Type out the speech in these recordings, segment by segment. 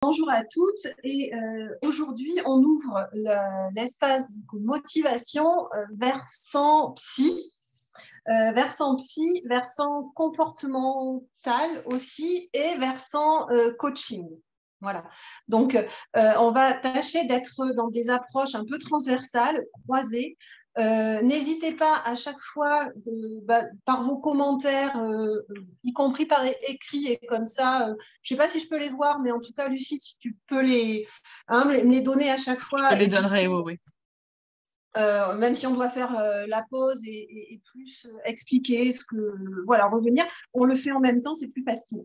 Bonjour à toutes et aujourd'hui on ouvre l'espace motivation versant psy, versant comportemental aussi et versant coaching. Voilà. Donc on va tâcher d'être dans des approches un peu transversales, croisées. N'hésitez pas à chaque fois par vos commentaires, y compris par écrit et comme ça. Je ne sais pas si je peux les voir, mais en tout cas, Lucie, si tu peux me les donner à chaque Je fois. te les donnerai, oui, oui. Même si on doit faire la pause et plus expliquer voilà, revenir, on le fait en même temps, c'est plus facile.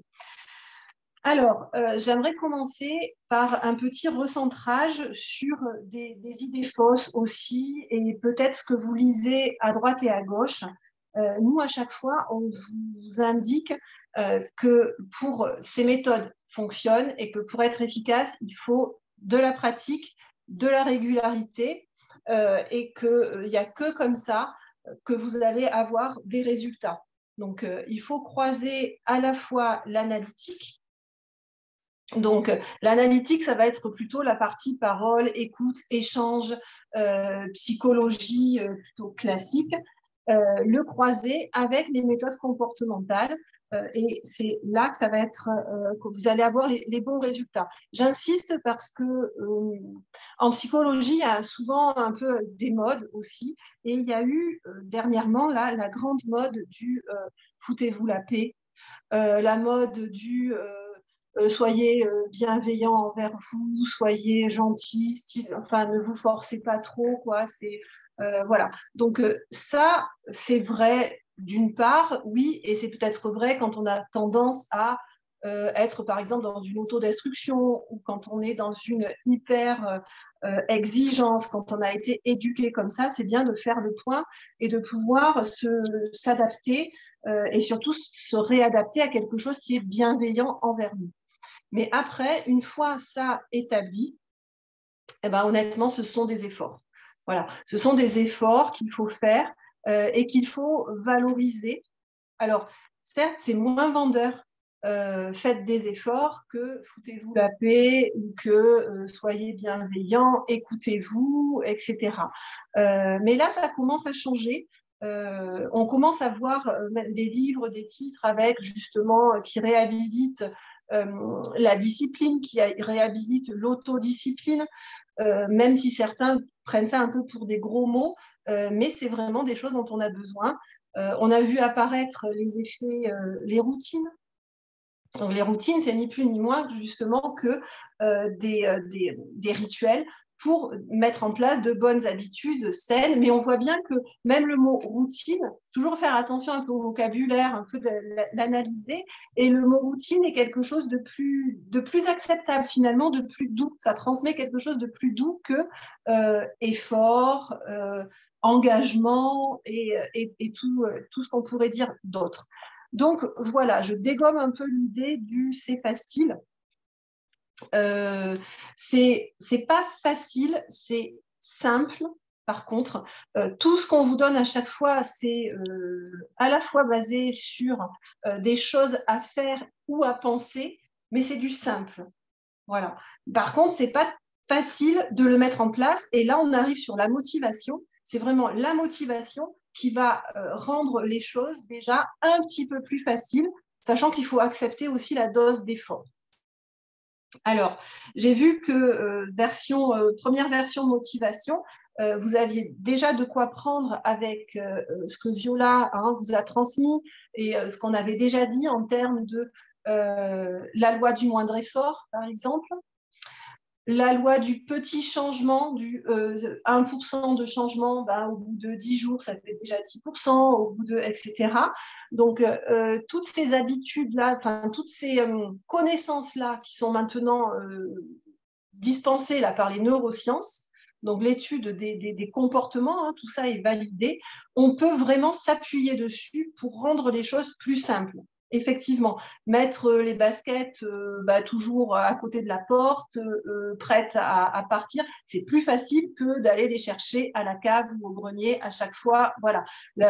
Alors, j'aimerais commencer par un petit recentrage sur des idées fausses aussi et peut-être ce que vous lisez à droite et à gauche. Nous, à chaque fois, on vous indique que pour ces méthodes fonctionnent et que pour être efficace, il faut de la pratique, de la régularité et qu'il n'y a que comme ça que vous allez avoir des résultats. Donc, il faut croiser à la fois l'analytique. Donc, l'analytique, ça va être plutôt la partie parole, écoute, échange, psychologie plutôt classique, le croiser avec les méthodes comportementales. Et c'est là que ça va être que vous allez avoir les bons résultats. J'insiste parce que en psychologie, il y a souvent un peu des modes aussi. Et il y a eu dernièrement là, la grande mode du foutez-vous la paix, la mode du soyez bienveillant envers vous, soyez gentil, enfin ne vous forcez pas trop, quoi. C'est voilà. Donc ça, c'est vrai d'une part, oui, et c'est peut-être vrai quand on a tendance à être par exemple dans une autodestruction ou quand on est dans une hyper exigence, quand on a été éduqué comme ça, c'est bien de faire le point et de pouvoir s'adapter et surtout se réadapter à quelque chose qui est bienveillant envers nous. Mais après, une fois ça établi, eh ben, honnêtement, ce sont des efforts. Voilà, ce sont des efforts qu'il faut faire et qu'il faut valoriser. Alors, certes, c'est moins vendeur. Faites des efforts que foutez-vous la paix ou que soyez bienveillants, écoutez-vous, etc. Mais là, ça commence à changer. On commence à voir même des livres, des titres avec justement qui réhabilitent la discipline, qui réhabilite l'autodiscipline, même si certains prennent ça un peu pour des gros mots, mais c'est vraiment des choses dont on a besoin. On a vu apparaître les effets, les routines. Donc, les routines, c'est ni plus ni moins que justement que des rituels pour mettre en place de bonnes habitudes saines. Mais on voit bien que même le mot routine, toujours faire attention un peu au vocabulaire, un peu l'analyser. Et le mot routine est quelque chose de plus acceptable finalement, de plus doux. Ça transmet quelque chose de plus doux que effort, engagement et tout ce qu'on pourrait dire d'autre. Donc voilà, je dégomme un peu l'idée du c'est facile. C'est pas facile, c'est simple. Par contre, tout ce qu'on vous donne à chaque fois, c'est à la fois basé sur des choses à faire ou à penser, mais c'est du simple. Voilà. Par contre, c'est pas facile de le mettre en place. Et là, on arrive sur la motivation. C'est vraiment la motivation qui va rendre les choses déjà un petit peu plus faciles, sachant qu'il faut accepter aussi la dose d'effort. Alors, j'ai vu que première version motivation, vous aviez déjà de quoi prendre avec ce que Viola vous a transmis et ce qu'on avait déjà dit en termes de la loi du moindre effort, par exemple. La loi du petit changement, du 1% de changement, au bout de 10 jours, ça fait déjà 10%, au bout de, etc. Donc, toutes ces habitudes-là, toutes ces connaissances-là qui sont maintenant dispensées là, par les neurosciences, donc l'étude des comportements, tout ça est validé, on peut vraiment s'appuyer dessus pour rendre les choses plus simples. Effectivement, mettre les baskets toujours à côté de la porte, prêtes à partir, c'est plus facile que d'aller les chercher à la cave ou au grenier à chaque fois. Voilà,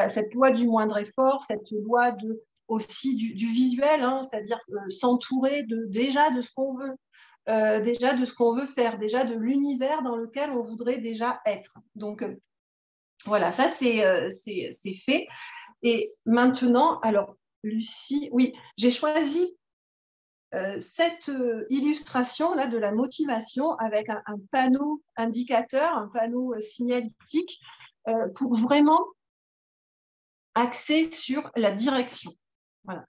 cette loi du moindre effort, cette loi aussi du visuel, c'est-à-dire s'entourer déjà de ce qu'on veut. déjà de ce qu'on veut faire, déjà de l'univers dans lequel on voudrait déjà être. Donc, voilà, ça, c'est fait. Et maintenant, alors, Lucie, oui, j'ai choisi cette illustration-là de la motivation avec un panneau indicateur, un panneau signalétique, pour vraiment axer sur la direction. Voilà.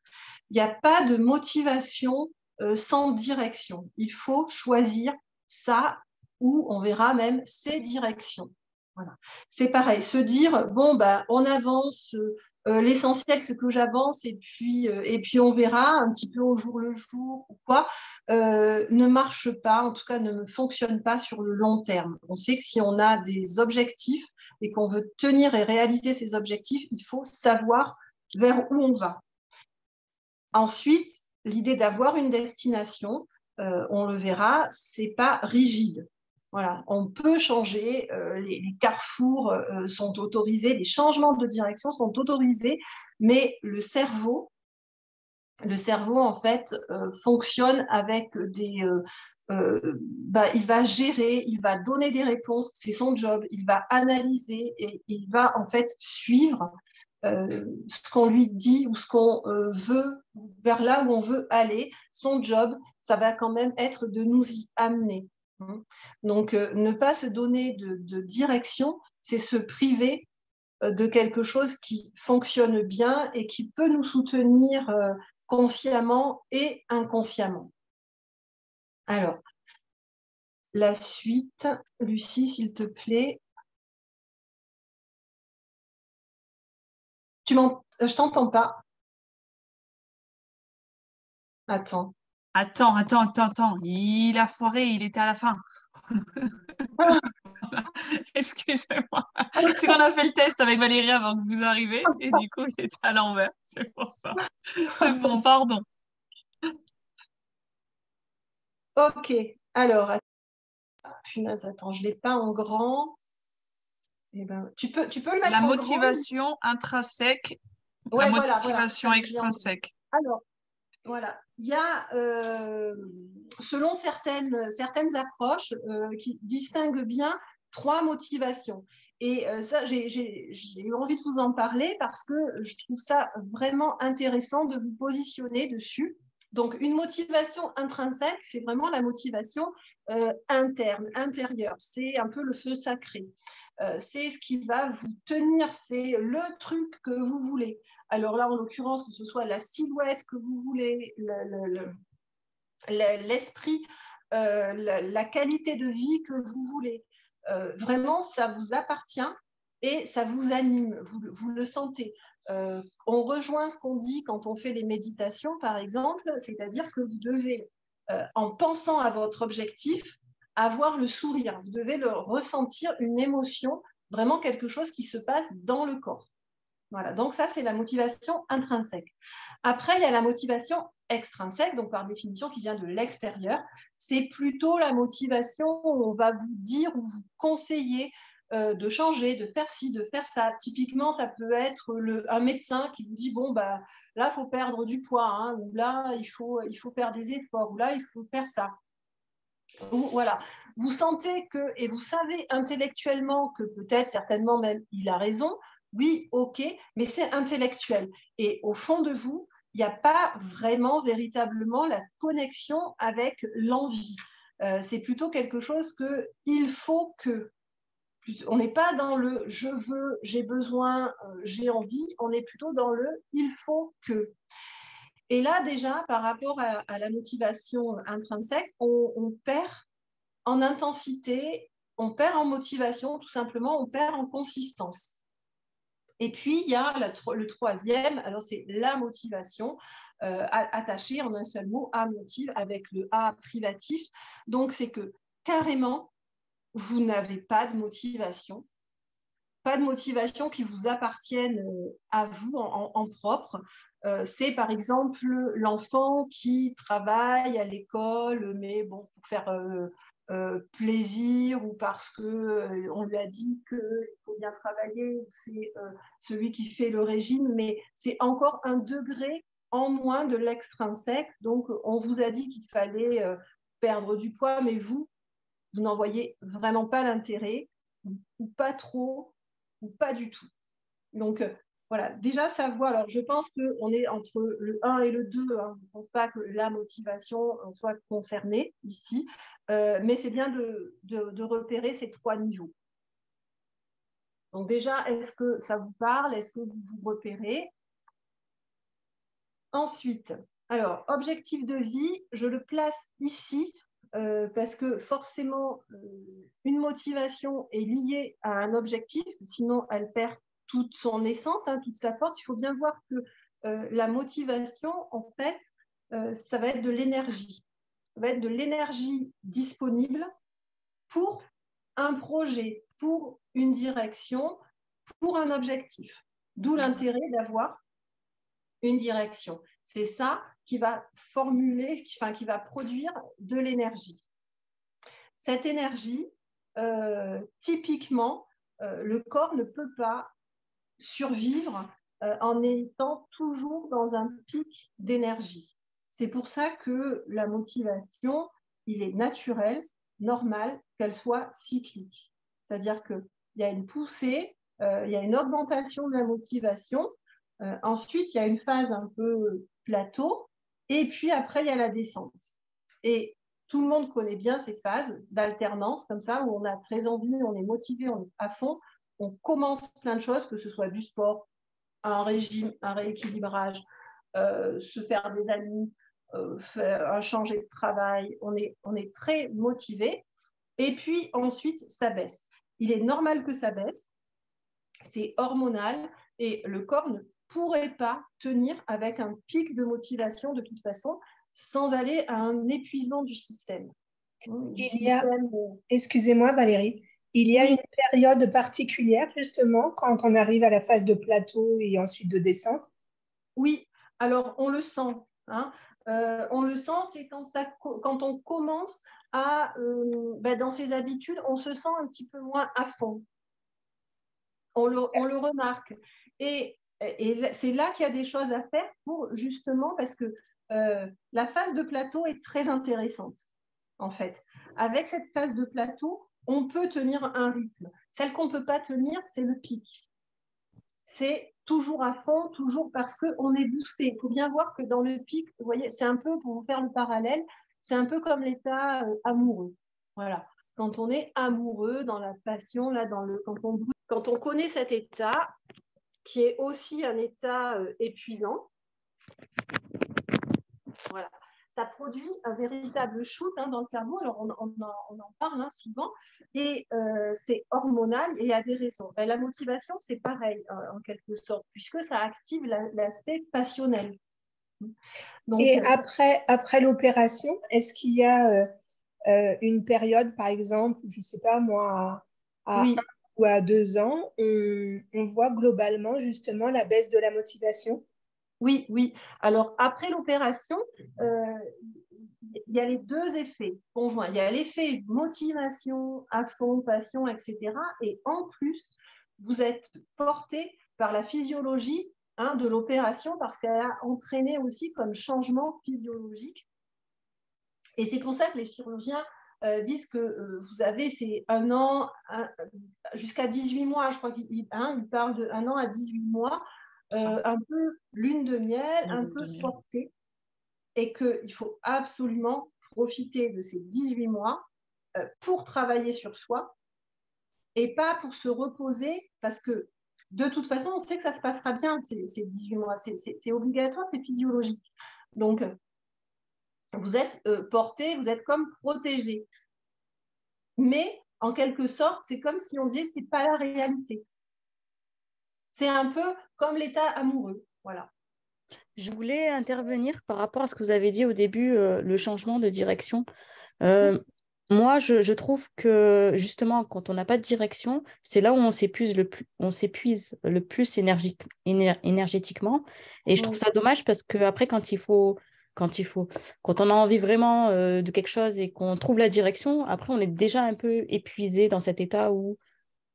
Il n'y a pas de motivation sans direction. Il faut choisir ça ou on verra même ces directions. Voilà. C'est pareil, se dire, bon, ben, on avance, l'essentiel c'est que j'avance et puis on verra un petit peu au jour le jour ou quoi, ne marche pas, en tout cas ne fonctionne pas sur le long terme. On sait que si on a des objectifs et qu'on veut tenir et réaliser ces objectifs, il faut savoir vers où on va. Ensuite, l'idée d'avoir une destination, on le verra, c'est pas rigide. Voilà, on peut changer, les carrefours sont autorisés, les changements de direction sont autorisés, mais le cerveau en fait, fonctionne avec il va gérer, il va donner des réponses, c'est son job, il va analyser et il va en fait suivre ce qu'on lui dit ou ce qu'on veut, vers là où on veut aller. Son job, ça va quand même être de nous y amener. Donc, ne pas se donner de direction, c'est se priver de quelque chose qui fonctionne bien et qui peut nous soutenir consciemment et inconsciemment. Alors, la suite, Lucie, s'il te plaît. Je t'entends pas. Attends. Attends. Il a foiré, il était à la fin. Excusez-moi. C'est qu'on a fait le test avec Valérie avant que vous arriviez et du coup, il était à l'envers. C'est pour ça. C'est bon, pardon. Ok, alors, punaise, attends, je ne l'ai pas en grand. Eh ben, tu peux le La mettre en grand? motivation intrinsèque, la Ouais, voilà, motivation ça je l'ai en grand. extrinsèque. Alors, voilà, il y a, selon certaines approches, qui distinguent bien 3 motivations. Et ça, j'ai eu envie de vous en parler parce que je trouve ça vraiment intéressant de vous positionner dessus. Donc, une motivation intrinsèque, c'est vraiment la motivation interne, intérieure. C'est un peu le feu sacré. C'est ce qui va vous tenir, c'est le truc que vous voulez. Alors là, en l'occurrence, que ce soit la silhouette que vous voulez, l'esprit, la qualité de vie que vous voulez. Vraiment, ça vous appartient et ça vous anime, vous le sentez. On rejoint ce qu'on dit quand on fait les méditations, par exemple, c'est-à-dire que vous devez, en pensant à votre objectif, avoir le sourire. Vous devez le ressentir, une émotion, vraiment quelque chose qui se passe dans le corps. Voilà, donc ça, c'est la motivation intrinsèque. Après, il y a la motivation extrinsèque, donc par définition qui vient de l'extérieur. C'est plutôt la motivation où on va vous dire ou vous conseiller de changer, de faire ci, de faire ça. Typiquement, ça peut être un médecin qui vous dit, bon, bah, là, il faut perdre du poids, hein, ou là, il faut faire des efforts, ou là, il faut faire ça. Voilà, vous sentez que, et vous savez intellectuellement que peut-être, certainement même, il a raison, oui, ok, mais c'est intellectuel. Et au fond de vous, il n'y a pas vraiment, véritablement la connexion avec l'envie. C'est plutôt quelque chose que il faut que. On n'est pas dans le je veux, j'ai besoin, j'ai envie, on est plutôt dans le il faut que. Et là, déjà, par rapport à la motivation intrinsèque, on perd en intensité, on perd en motivation, tout simplement, on perd en consistance. Et puis, il y a le troisième, alors c'est la motivation, attachée en un seul mot à motive, avec le A privatif. Donc, c'est que carrément, vous n'avez pas de motivation qui vous appartienne à vous en propre. C'est par exemple l'enfant qui travaille à l'école, mais bon, pour faire plaisir ou parce qu'on lui a dit qu'il faut bien travailler, ou c'est celui qui fait le régime, mais c'est encore un degré en moins de l'extrinsèque. Donc, on vous a dit qu'il fallait perdre du poids, mais vous n'en voyez vraiment pas l'intérêt, ou pas trop, ou pas du tout. Donc, voilà, déjà savoir, alors je pense qu'on est entre le 1 et le 2, hein, je ne pense pas que la motivation soit concernée ici, mais c'est bien de repérer ces 3 niveaux. Donc déjà, est-ce que ça vous parle? Est-ce que vous vous repérez? Ensuite, alors, objectif de vie, je le place ici parce que forcément, une motivation est liée à un objectif, sinon elle perd toute son essence, hein, toute sa force. Il faut bien voir que la motivation, en fait, ça va être de l'énergie. Ça va être de l'énergie disponible pour un projet, pour une direction, pour un objectif. D'où l'intérêt d'avoir une direction. C'est ça qui va formuler, qui va produire de l'énergie. Cette énergie, typiquement, le corps ne peut pas survivre en étant toujours dans un pic d'énergie. C'est pour ça que la motivation, il est naturel, normal qu'elle soit cyclique. C'est-à-dire qu'il y a une poussée, il y a une augmentation de la motivation. Ensuite, il y a une phase un peu plateau, et puis après, il y a la descente. Et tout le monde connaît bien ces phases d'alternance, comme ça, où on a très envie, on est motivé, on est à fond, on commence plein de choses, que ce soit du sport, un régime, un rééquilibrage, se faire des amis, changer de travail, on est très motivé. Et puis ensuite, ça baisse. Il est normal que ça baisse, c'est hormonal, et le corps ne pourrait pas tenir avec un pic de motivation de toute façon, sans aller à un épuisement du système. Excusez-moi Valérie, il y a une période particulière justement quand on arrive à la phase de plateau et ensuite de descente? Oui, alors on le sent. Hein. On le sent, c'est quand on commence à, dans ses habitudes, on se sent un petit peu moins à fond. On le remarque. Et c'est là qu'il y a des choses à faire pour justement, parce que la phase de plateau est très intéressante, en fait. Avec cette phase de plateau, on peut tenir un rythme. Celle qu'on ne peut pas tenir, c'est le pic. C'est toujours à fond, toujours parce qu'on est boosté. Il faut bien voir que dans le pic, vous voyez, c'est un peu, pour vous faire le parallèle, c'est un peu comme l'état amoureux. Voilà. Quand on est amoureux, dans la passion, là, quand on connaît cet état, qui est aussi un état épuisant, voilà, ça produit un véritable shoot dans le cerveau. Alors, on en parle souvent, et c'est hormonal et il y a des raisons. La motivation, c'est pareil, en quelque sorte, puisque ça active l'aspect passionnel. Donc, et après l'opération, est-ce qu'il y a une période, par exemple, je ne sais pas moi, à oui. 1 ou à 2 ans, on voit globalement justement la baisse de la motivation? Oui, oui. Alors, après l'opération, il y a les 2 effets conjoints. Il y a l'effet motivation, à fond, passion, etc. Et en plus, vous êtes porté par la physiologie de l'opération, parce qu'elle a entraîné aussi comme changement physiologique. Et c'est pour ça que les chirurgiens disent que vous avez, c'est 1 an, jusqu'à 18 mois, je crois qu'ils parlent de 1 an à 18 mois, un peu lune de miel, un peu portée, et qu'il faut absolument profiter de ces 18 mois pour travailler sur soi, et pas pour se reposer, parce que de toute façon, on sait que ça se passera bien, ces 18 mois, c'est obligatoire, c'est physiologique. Donc, vous êtes porté, vous êtes comme protégé. Mais, en quelque sorte, c'est comme si on disait, c'est pas la réalité. C'est un peu comme l'état amoureux, voilà. Je voulais intervenir par rapport à ce que vous avez dit au début, le changement de direction. Moi, je trouve que justement, quand on n'a pas de direction, c'est là où on s'épuise le plus énergétiquement. Et je trouve ça dommage parce qu'après, quand on a envie vraiment de quelque chose et qu'on trouve la direction, après, on est déjà un peu épuisé dans cet état où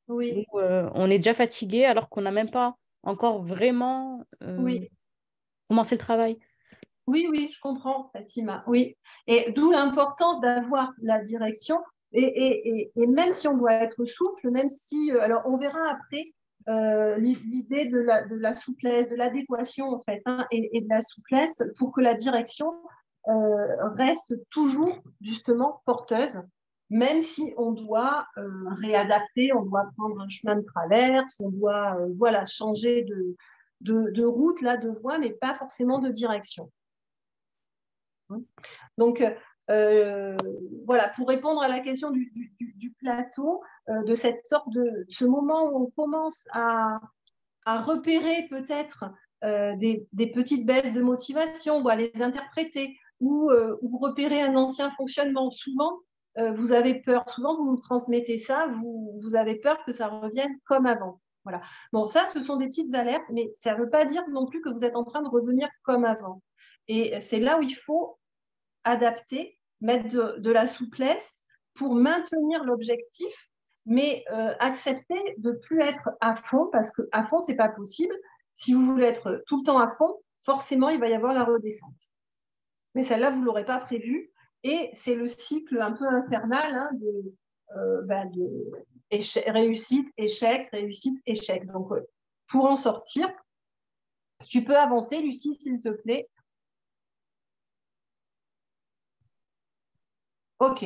on est déjà fatigué alors qu'on n'a même pas encore vraiment commencé le travail. Oui, oui, je comprends, Fatima. Oui. Et d'où l'importance d'avoir la direction. Et même si on doit être souple, même si. Alors, on verra après l'idée de la souplesse, de l'adéquation, en fait, hein, et de la souplesse pour que la direction reste toujours, justement, porteuse, même si on doit réadapter, on doit prendre un chemin de traverse, on doit voilà, changer de route, là, de voie, mais pas forcément de direction. Donc, voilà, pour répondre à la question du plateau, de cette sorte de ce moment où on commence à repérer peut-être des petites baisses de motivation ou à les interpréter ou repérer un ancien fonctionnement. Souvent, vous avez peur, souvent vous nous transmettez ça, vous avez peur que ça revienne comme avant. Voilà. Bon, ça, ce sont des petites alertes, mais ça ne veut pas dire non plus que vous êtes en train de revenir comme avant. Et c'est là où il faut adapter, mettre de la souplesse pour maintenir l'objectif, mais accepter de ne plus être à fond, parce qu'à fond, ce n'est pas possible. Si vous voulez être tout le temps à fond, forcément, il va y avoir la redescente. Mais celle-là, vous ne l'aurez pas prévue. Et c'est le cycle un peu infernal hein, de réussite, échec, réussite, échec. Donc, pour en sortir, tu peux avancer, Lucie, s'il te plaît. Ok.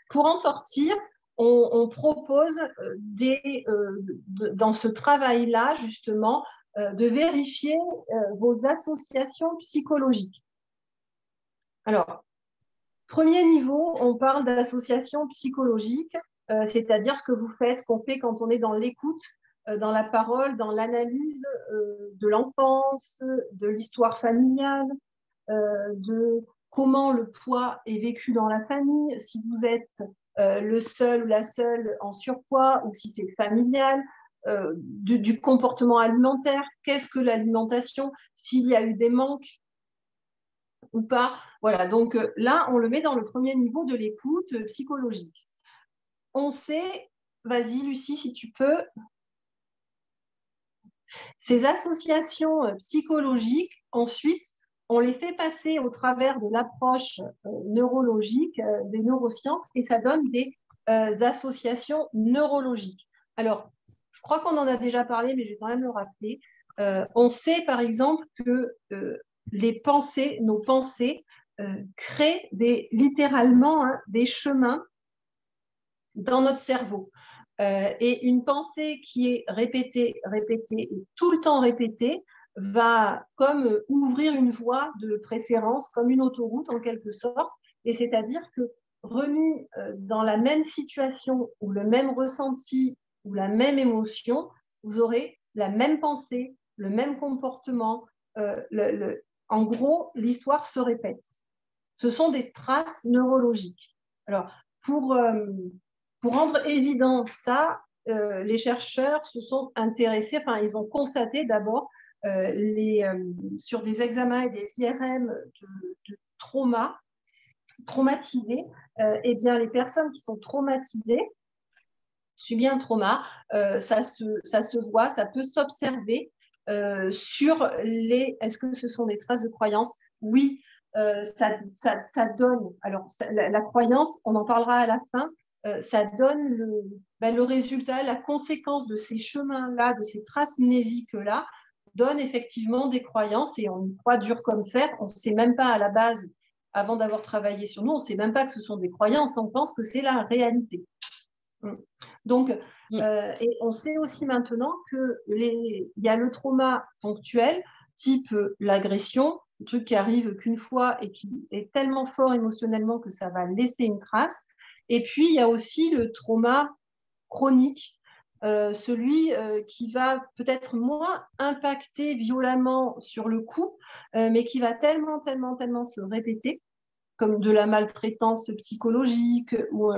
Pour en sortir, on propose dans ce travail-là, justement, de vérifier vos associations psychologiques. Alors, premier niveau, on parle d'associations psychologiques, c'est-à-dire ce que vous faites, ce qu'on fait quand on est dans l'écoute, dans la parole, dans l'analyse de l'enfance, de l'histoire familiale, de comment le poids est vécu dans la famille, si vous êtes le seul ou la seule en surpoids ou si c'est familial, du comportement alimentaire, qu'est-ce que l'alimentation, s'il y a eu des manques ou pas. Voilà, donc là, on le met dans le premier niveau de l'écoute psychologique. On sait, vas-y Lucie, si tu peux, ces associations psychologiques, ensuite, on les fait passer au travers de l'approche neurologique des neurosciences et ça donne des associations neurologiques. Alors, je crois qu'on en a déjà parlé, mais je vais quand même le rappeler. On sait par exemple que les pensées, nos pensées, créent littéralement hein, des chemins dans notre cerveau. Et une pensée qui est répétée, répétée et tout le temps répétée va comme ouvrir une voie de préférence, comme une autoroute en quelque sorte. Et c'est-à-dire que remis dans la même situation ou le même ressenti ou la même émotion, vous aurez la même pensée, le même comportement. En gros, l'histoire se répète. Ce sont des traces neurologiques. Alors, pour rendre évident ça, les chercheurs se sont intéressés, enfin, ils ont constaté d'abord sur des examens et des IRM de traumatisés, eh bien, les personnes qui sont traumatisées, subissent un trauma, ça se voit, ça peut s'observer sur est-ce que ce sont des traces de croyances? Oui, ça donne, alors la croyance, on en parlera à la fin, ça donne le résultat, la conséquence de ces chemins-là, de ces traces mnésiques-là, donne effectivement des croyances et on y croit dur comme fer. On ne sait même pas à la base, avant d'avoir travaillé sur nous, on ne sait même pas que ce sont des croyances, on pense que c'est la réalité. Donc, et on sait aussi maintenant qu'il y a le trauma ponctuel, type l'agression, le truc qui arrive qu'une fois et qui est tellement fort émotionnellement que ça va laisser une trace. Et puis, il y a aussi le trauma chronique, celui qui va peut-être moins impacter violemment sur le coup, mais qui va tellement se répéter, comme de la maltraitance psychologique ou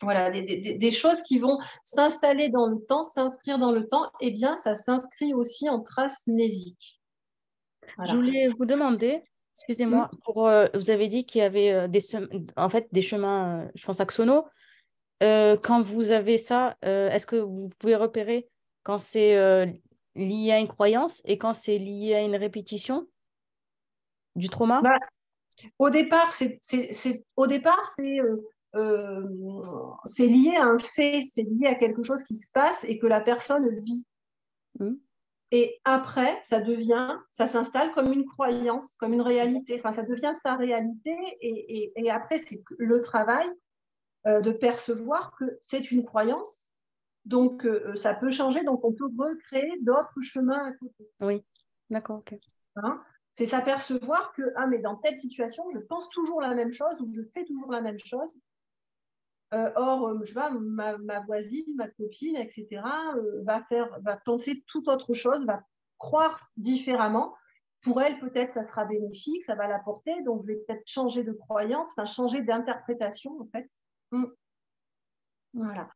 voilà, des choses qui vont s'installer dans le temps, s'inscrire dans le temps, eh bien, ça s'inscrit aussi en traces mnésiques. Voilà. Je voulais vous demander, excusez-moi, vous avez dit qu'il y avait des chemins, je pense, axonaux. Quand vous avez ça, est-ce que vous pouvez repérer quand c'est lié à une croyance et quand c'est lié à une répétition? du trauma? Bah, au départ, c'est lié à un fait, c'est lié à quelque chose qui se passe et que la personne vit. Et après, ça s'installe comme une croyance, comme une réalité. Enfin, ça devient sa réalité. Et après, c'est le travail de percevoir que c'est une croyance. Donc, ça peut changer. Donc, on peut recréer d'autres chemins à côté. Oui, d'accord, ok. Hein, c'est s'apercevoir que, ah, mais dans telle situation, je pense toujours la même chose ou je fais toujours la même chose. Or, je vois, ma voisine, ma copine, etc., va penser tout autre chose, va croire différemment. Pour elle, peut-être, ça sera bénéfique, ça va l'apporter. Donc, je vais peut-être changer de croyance, enfin, changer d'interprétation, en fait. Voilà.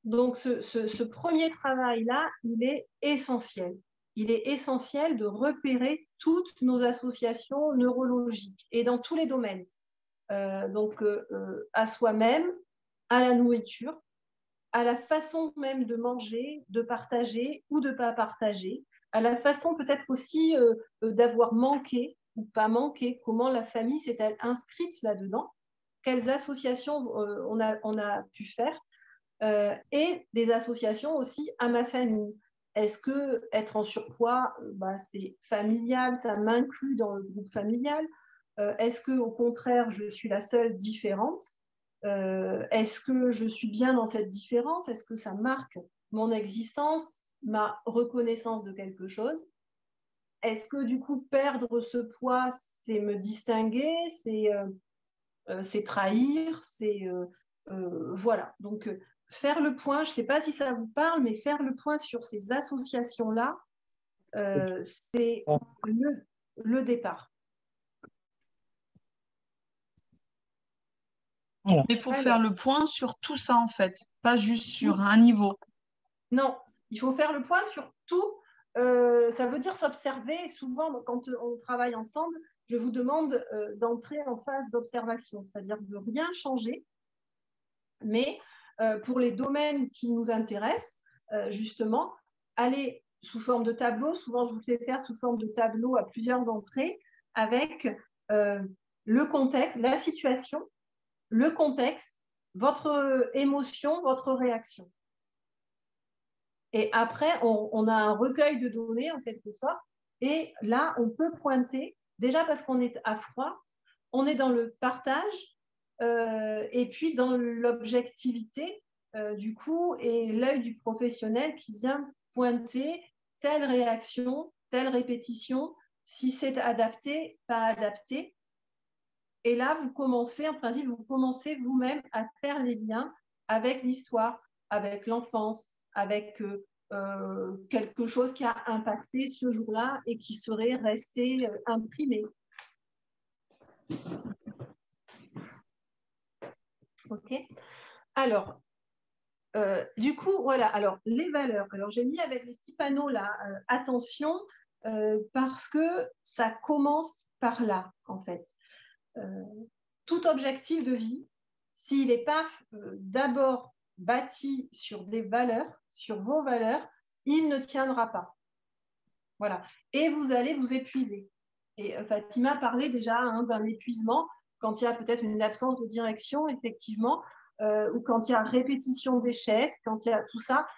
Donc, ce premier travail-là, il est essentiel. Il est essentiel de repérer toutes nos associations neurologiques et dans tous les domaines. Donc, à soi-même, à la nourriture, à la façon même de manger, de partager ou de ne pas partager, à la façon peut-être aussi d'avoir manqué ou pas manqué, comment la famille s'est-elle inscrite là-dedans, quelles associations on a pu faire, et des associations aussi à ma famille. Est-ce que être en surpoids, c'est familial, ça m'inclut dans le groupe familial? Est-ce que au contraire, je suis la seule différente? Est-ce que je suis bien dans cette différence? Est-ce que ça marque mon existence, ma reconnaissance de quelque chose? Est-ce que du coup, perdre ce poids, c'est me distinguer, c'est trahir, voilà. Donc, faire le point, je ne sais pas si ça vous parle, mais faire le point sur ces associations-là, c'est le départ. Mais il faut faire le point sur tout ça, en fait, pas juste sur un niveau. Non, il faut faire le point sur tout. Ça veut dire s'observer. Souvent, quand on travaille ensemble, je vous demande d'entrer en phase d'observation, c'est-à-dire de rien changer. Mais pour les domaines qui nous intéressent, justement, aller sous forme de tableau. Souvent, je vous fais faire sous forme de tableau à plusieurs entrées avec le contexte, la situation, le contexte, votre émotion, votre réaction. Et après, on a un recueil de données en quelque sorte. Et là, on peut pointer, déjà parce qu'on est à froid, on est dans le partage et puis dans l'objectivité du coup et l'œil du professionnel qui vient pointer telle réaction, telle répétition, si c'est adapté, pas adapté. Et là, vous commencez, en principe, vous commencez vous-même à faire les liens avec l'histoire, avec l'enfance, avec quelque chose qui a impacté ce jour-là et qui serait resté imprimé. Ok. Alors, du coup, voilà. Alors, les valeurs. Alors, j'ai mis avec les petits panneaux là, attention, parce que ça commence par là, en fait. Tout objectif de vie, s'il n'est pas d'abord bâti sur des valeurs, sur vos valeurs, il ne tiendra pas. Voilà. Et vous allez vous épuiser. Et Fatima parlait déjà d'un épuisement quand il y a peut-être une absence de direction, effectivement, ou quand il y a répétition d'échecs, quand il y a tout ça,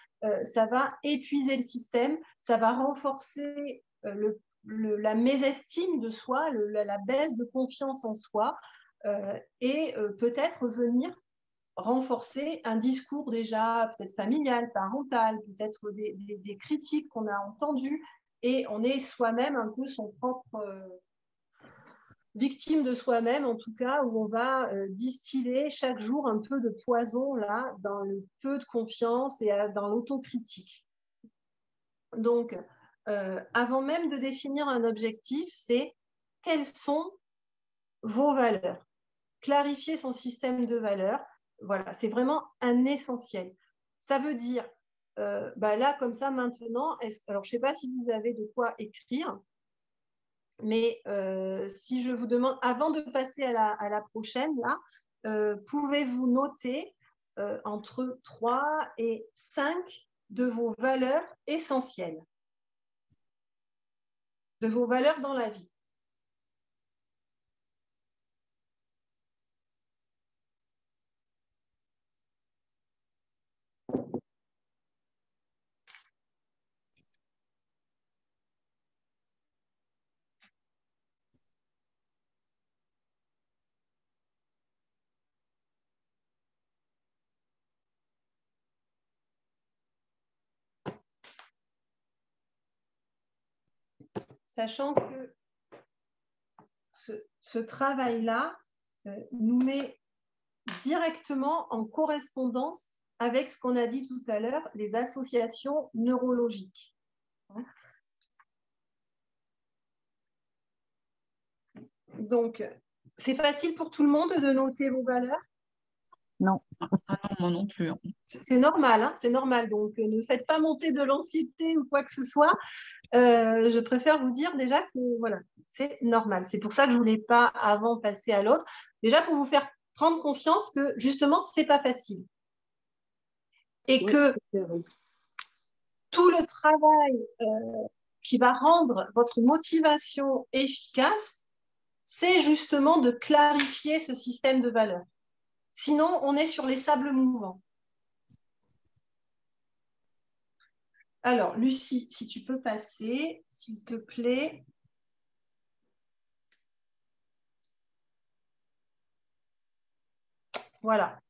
ça va épuiser le système, ça va renforcer la mésestime de soi, la baisse de confiance en soi, et peut-être venir renforcer un discours déjà peut-être familial, parental, peut-être des critiques qu'on a entendues, et on est soi-même un peu son propre victime de soi-même, en tout cas, où on va distiller chaque jour un peu de poison là, dans le peu de confiance et dans l'autocritique. Donc, avant même de définir un objectif, c'est quelles sont vos valeurs. Clarifier son système de valeurs, voilà, c'est vraiment un essentiel. Ça veut dire, là, comme ça, maintenant, alors je ne sais pas si vous avez de quoi écrire, mais si je vous demande, avant de passer à la prochaine, là, pouvez-vous noter entre 3 et 5 de vos valeurs essentielles, de vos valeurs dans la vie. sachant que ce travail-là nous met directement en correspondance avec ce qu'on a dit tout à l'heure, les associations neurologiques. Donc, c'est facile pour tout le monde de noter vos valeurs? Non. Ah non, moi non plus. C'est normal, hein, c'est normal. Donc, ne faites pas monter de l'anxiété ou quoi que ce soit. Je préfère vous dire déjà que voilà, c'est normal. C'est pour ça que je ne voulais pas avant passer à l'autre. Déjà pour vous faire prendre conscience que justement, ce n'est pas facile. Et que tout le travail qui va rendre votre motivation efficace, c'est justement de clarifier ce système de valeurs. Sinon, on est sur les sables mouvants. Alors, Lucie, si tu peux passer, s'il te plaît. Voilà.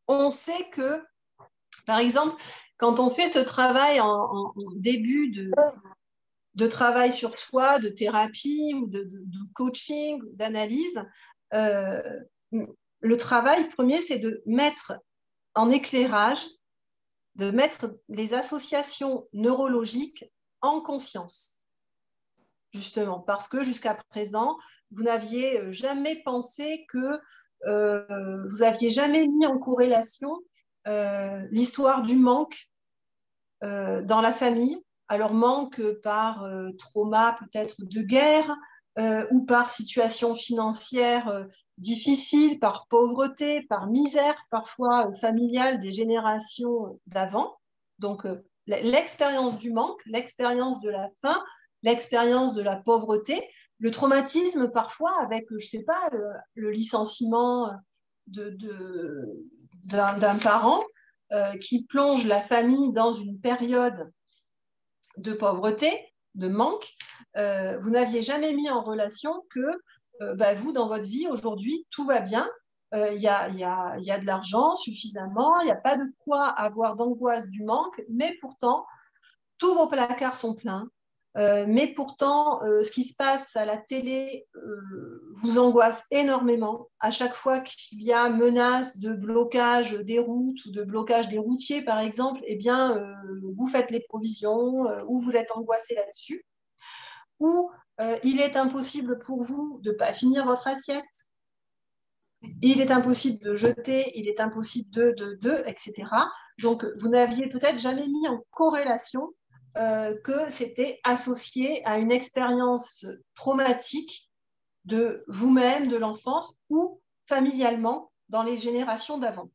On sait que, par exemple, quand on fait ce travail en début de travail sur soi, de thérapie, ou de coaching, d'analyse, le travail premier, c'est de mettre en éclairage, de mettre les associations neurologiques en conscience. Justement, parce que jusqu'à présent, vous n'aviez jamais pensé que vous n'aviez jamais mis en corrélation l'histoire du manque dans la famille. Alors, manque par trauma peut-être de guerre ou par situation financière difficile, par pauvreté, par misère parfois familiale des générations d'avant. Donc, l'expérience du manque, l'expérience de la faim, l'expérience de la pauvreté, le traumatisme parfois avec, je ne sais pas, le licenciement d'un parent qui plonge la famille dans une période de pauvreté, de manque. Vous n'aviez jamais mis en relation que vous, dans votre vie, aujourd'hui, tout va bien. Il y a de l'argent suffisamment, il n'y a pas de quoi avoir d'angoisse du manque, mais pourtant, tous vos placards sont pleins. Mais pourtant, ce qui se passe à la télé vous angoisse énormément. À chaque fois qu'il y a menace de blocage des routes ou de blocage des routiers, par exemple, eh bien, vous faites les provisions ou vous êtes angoissé là-dessus. Ou il est impossible pour vous de ne pas finir votre assiette. Il est impossible de jeter, il est impossible etc. Donc, vous n'aviez peut-être jamais mis en corrélation que c'était associé à une expérience traumatique de vous-même, de l'enfance ou familialement dans les générations d'avant.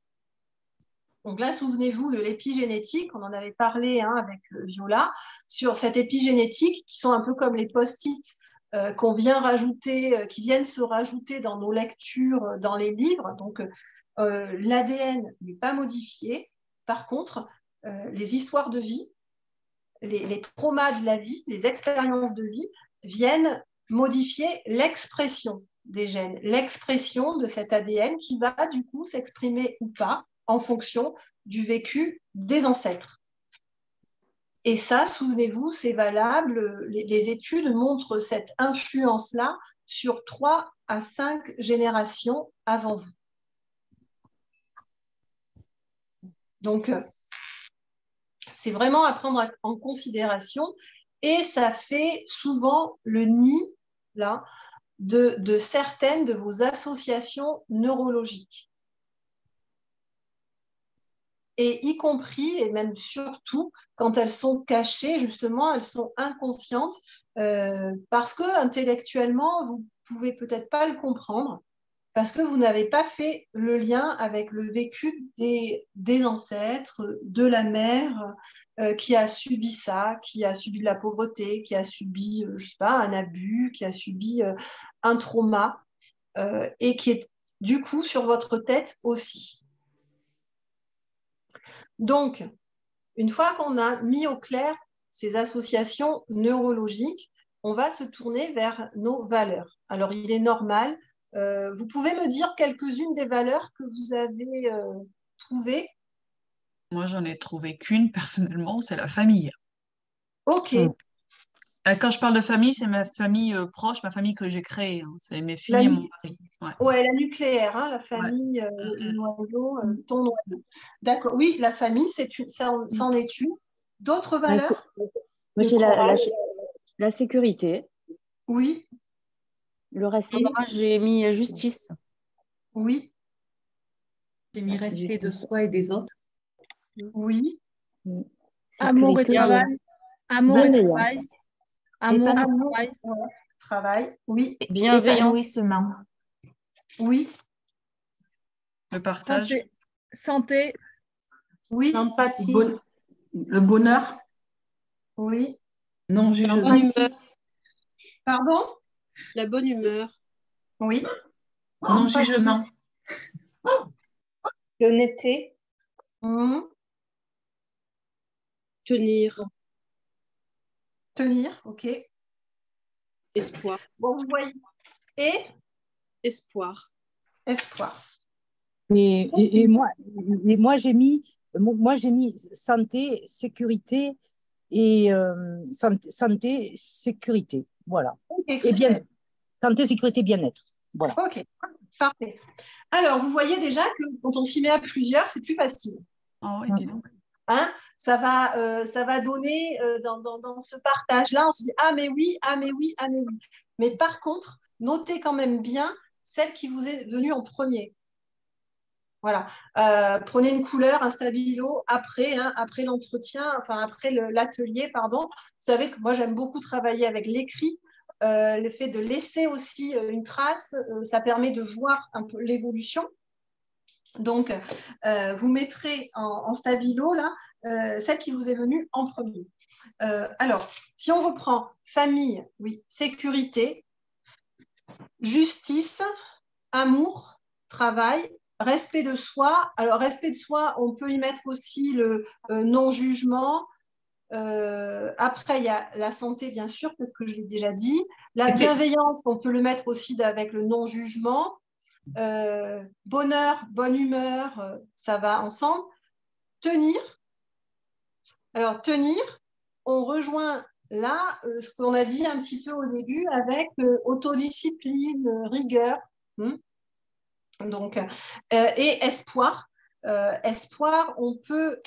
Donc là, souvenez-vous de l'épigénétique, on en avait parlé avec Viola, sur cette épigénétique qui sont un peu comme les post-it qu'on vient rajouter, qui viennent se rajouter dans nos lectures, dans les livres. Donc l'ADN n'est pas modifié. Par contre, les histoires de vie, les traumas de la vie, les expériences de vie viennent modifier l'expression des gènes, l'expression de cet ADN qui va du coup s'exprimer ou pas en fonction du vécu des ancêtres. Et ça, souvenez-vous, c'est valable, les études montrent cette influence-là sur 3 à 5 générations avant vous. Donc, c'est vraiment à prendre en considération et ça fait souvent le nid là, de certaines de vos associations neurologiques. Et y compris, et même surtout, quand elles sont cachées, justement, elles sont inconscientes parce que intellectuellement, vous ne pouvez peut-être pas le comprendre, parce que vous n'avez pas fait le lien avec le vécu des ancêtres, de la mère qui a subi ça, qui a subi de la pauvreté, qui a subi, je sais pas, un abus, qui a subi un trauma et qui est du coup sur votre tête aussi. Donc, une fois qu'on a mis au clair ces associations neurologiques, on va se tourner vers nos valeurs. Alors, il est normal. Vous pouvez me dire quelques-unes des valeurs que vous avez trouvées? Moi, j'en ai trouvé qu'une personnellement, c'est la famille. Ok. Quand je parle de famille, c'est ma famille proche, ma famille que j'ai créée, hein. C'est mes filles La, et mon mari. Ouais. ouais, la nucléaire, hein, la Ouais. famille, Mm, l'oiseau, ton oiseau. D'accord. Oui, la famille, c'en est une. D'autres Moi, valeurs? moi, Le j'ai courage. la sécurité, Oui, le respect, Moi, j'ai mis justice. oui, J'ai mis respect de justice, soi et des autres. oui. Amour et sécurité, travail. Amour et bienveillance, travail. Amour et Amour, travail. ouais. Travail, oui, Bienveillant. Épanouissement. oui, Le partage. Santé. Santé. oui, L'empathie. Le bonheur, oui. non La jugement. bonne humeur. Pardon? La bonne humeur. Oui, Non jugement. L'honnêteté. mhm. Tenir. Tenir, ok. Espoir. Bon, vous voyez. Et Espoir. espoir. Et moi j'ai mis santé, sécurité et santé, sécurité. Voilà. Ok, Et bien santé, sécurité, bien-être. Voilà. ok, parfait. Alors, vous voyez déjà que quand on s'y met à plusieurs, c'est plus facile. Oh, oui, dis donc. Hein, ça va donner dans ce partage-là, on se dit ah mais oui, ah mais oui, ah mais oui. Mais par contre, notez quand même bien celle qui vous est venue en premier. Voilà. Prenez une couleur, un stabilo après, hein, après l'entretien, enfin après l'atelier, pardon. Vous savez que moi j'aime beaucoup travailler avec l'écrit. Le fait de laisser aussi une trace, ça permet de voir un peu l'évolution. Donc, vous mettrez en stabilo là, celle qui vous est venue en premier. Alors, si on reprend famille, oui, sécurité, justice, amour, travail, respect de soi. Alors, respect de soi, on peut y mettre aussi le non-jugement. Après, il y a la santé, bien sûr, peut-être que je l'ai déjà dit. La bienveillance, on peut le mettre aussi avec le non-jugement. Bonheur, bonne humeur, ça va ensemble. Tenir. Alors, tenir, on rejoint là ce qu'on a dit un petit peu au début avec autodiscipline, rigueur. Donc, et espoir. Espoir, on peut,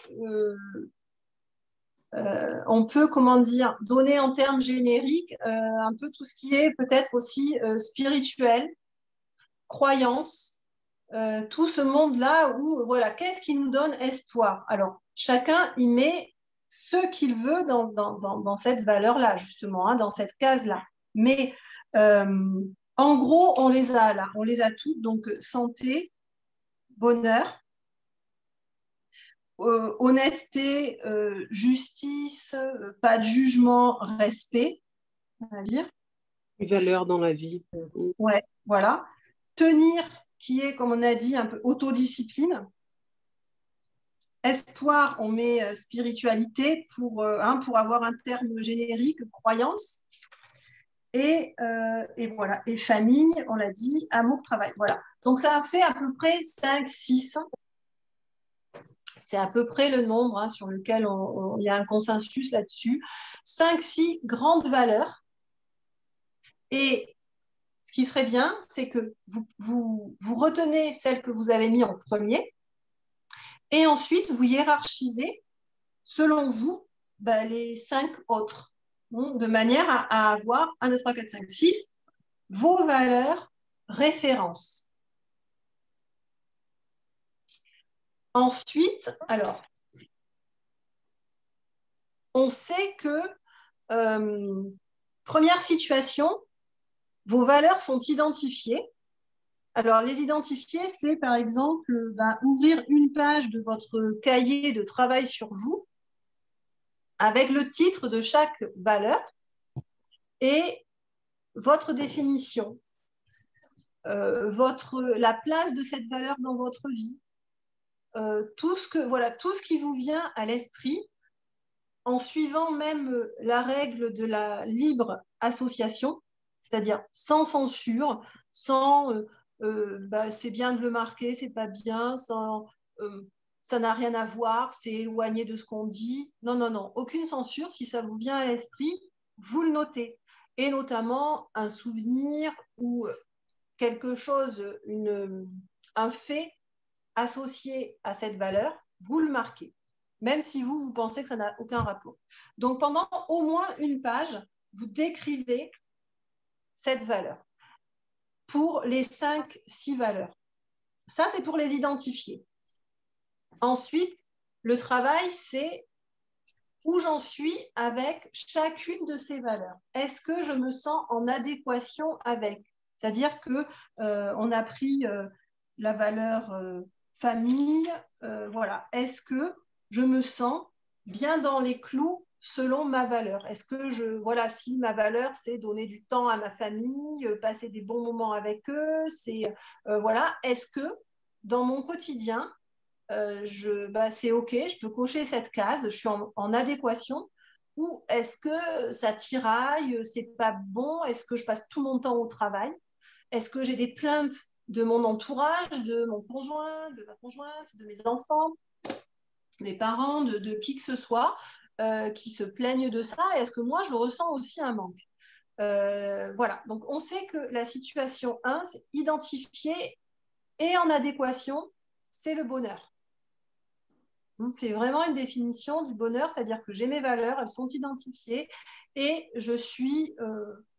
comment dire, donner en termes génériques un peu tout ce qui est peut-être aussi spirituel, croyance, tout ce monde-là où, voilà, qu'est-ce qui nous donne espoir? Alors, chacun y met ce qu'il veut dans cette valeur-là, justement, hein, dans cette case-là. Mais en gros, on les a là, on les a toutes. Donc, santé, bonheur, honnêteté, justice, pas de jugement, respect, on va dire. Valeur dans la vie. Ouais, voilà. Tenir, qui est, comme on a dit, un peu autodiscipline. Espoir, on met spiritualité pour avoir un terme générique, croyance. Et voilà. Et famille, on l'a dit, amour, travail. Voilà. Donc, ça a fait à peu près 5, 6. C'est à peu près le nombre hein, sur lequel il y a un consensus là-dessus. 5, 6 grandes valeurs. Et ce qui serait bien, c'est que vous retenez celle que vous avez mis en premier et ensuite vous hiérarchisez, selon vous, les 5 autres, de manière à avoir 1, 2, 3, 4, 5, 6, vos valeurs références. Ensuite, alors, on sait que, première situation, vos valeurs sont identifiées. Alors, les identifier, c'est par exemple ouvrir une page de votre cahier de travail sur vous avec le titre de chaque valeur et votre définition, la place de cette valeur dans votre vie, tout ce qui vous vient à l'esprit en suivant même la règle de la libre association, c'est-à-dire sans censure, sans c'est bien de le marquer, c'est pas bien, ça n'a rien à voir, c'est éloigné de ce qu'on dit. Non, non, non, aucune censure. Si ça vous vient à l'esprit, vous le notez. Et notamment un souvenir ou quelque chose, un fait associé à cette valeur, vous le marquez, même si vous pensez que ça n'a aucun rapport. Donc, pendant au moins une page, vous décrivez cette valeur pour les 5-6 valeurs. Ça, c'est pour les identifier. Ensuite, le travail, c'est où j'en suis avec chacune de ces valeurs. Est-ce que je me sens en adéquation avec? C'est-à-dire qu'on a pris la valeur famille, voilà. Est-ce que je me sens bien dans les clous selon ma valeur? Est-ce que voilà, si ma valeur, c'est donner du temps à ma famille, passer des bons moments avec eux, voilà, est-ce que dans mon quotidien, c'est OK, je peux cocher cette case, je suis en adéquation, ou est-ce que ça tiraille, c'est pas bon, est-ce que je passe tout mon temps au travail, est-ce que j'ai des plaintes de mon entourage, de mon conjoint, de ma conjointe, de mes enfants, des parents, de qui que ce soit, qui se plaignent de ça, et est-ce que moi je ressens aussi un manque? Voilà, donc on sait que la situation 1, c'est identifier et en adéquation, c'est le bonheur. C'est vraiment une définition du bonheur, c'est-à-dire que j'ai mes valeurs, elles sont identifiées et je suis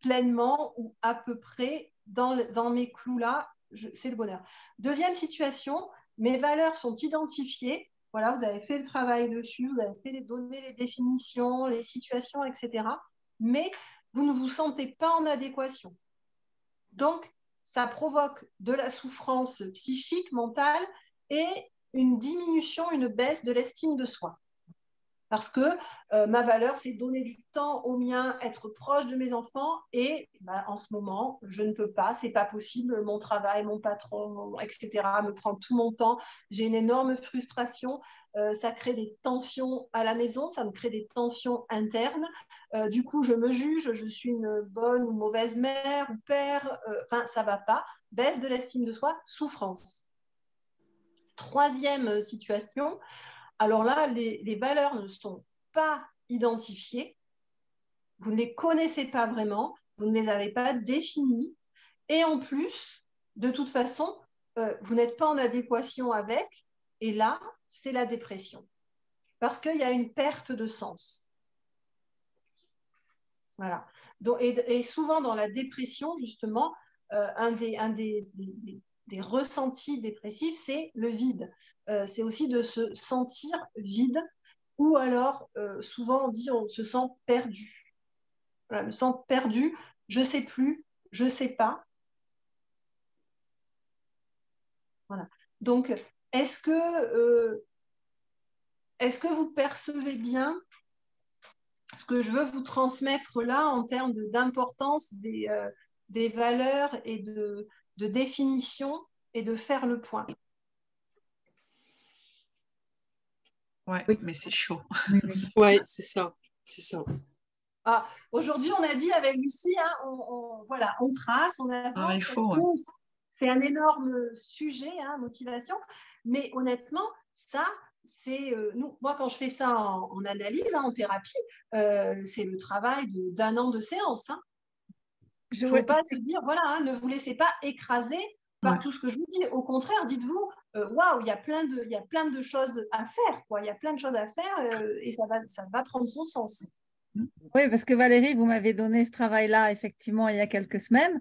pleinement ou à peu près dans mes clous-là, c'est le bonheur. Deuxième situation, mes valeurs sont identifiées, voilà, vous avez fait le travail dessus, vous avez fait les données, les définitions, les situations, etc. Mais vous ne vous sentez pas en adéquation. Donc, ça provoque de la souffrance psychique, mentale et une diminution, une baisse de l'estime de soi. Parce que ma valeur, c'est donner du temps aux miens, être proche de mes enfants et en ce moment, je ne peux pas, c'est pas possible, mon travail, mon patron, etc. me prend tout mon temps, j'ai une énorme frustration, ça crée des tensions à la maison, ça me crée des tensions internes, du coup je me juge, je suis une bonne ou mauvaise mère ou père, ça va pas, baisse de l'estime de soi, souffrance. Troisième situation, alors là, les valeurs ne sont pas identifiées, vous ne les connaissez pas vraiment, vous ne les avez pas définies, et en plus, de toute façon, vous n'êtes pas en adéquation avec, et là, c'est la dépression, parce qu'il y a une perte de sens. Voilà. Donc, et souvent, dans la dépression, justement, un des ressentis dépressifs, c'est le vide. C'est aussi de se sentir vide, ou alors, souvent on dit on se sent perdu. Voilà, je me sens perdu, je ne sais plus, je ne sais pas. Voilà. Donc, est-ce que vous percevez bien ce que je veux vous transmettre là en termes d'importance des valeurs et de définition et de faire le point? Ouais, oui, mais c'est chaud. Oui, oui. Ouais, c'est ça. C'est ça. Ah, aujourd'hui, on a dit avec Lucie, hein, voilà, on trace, on avance. C'est un énorme sujet, hein, motivation. Mais honnêtement, ça, c'est moi, quand je fais ça en analyse, hein, en thérapie, c'est le travail d'un an de séance. Hein. Il ne faut pas se dire, voilà, hein, ne vous laissez pas écraser par tout ce que je vous dis. Au contraire, dites-vous, waouh, il y a plein de choses à faire, quoi. Il y a plein de choses à faire et ça va prendre son sens. Oui, parce que Valérie, vous m'avez donné ce travail-là, effectivement, il y a quelques semaines.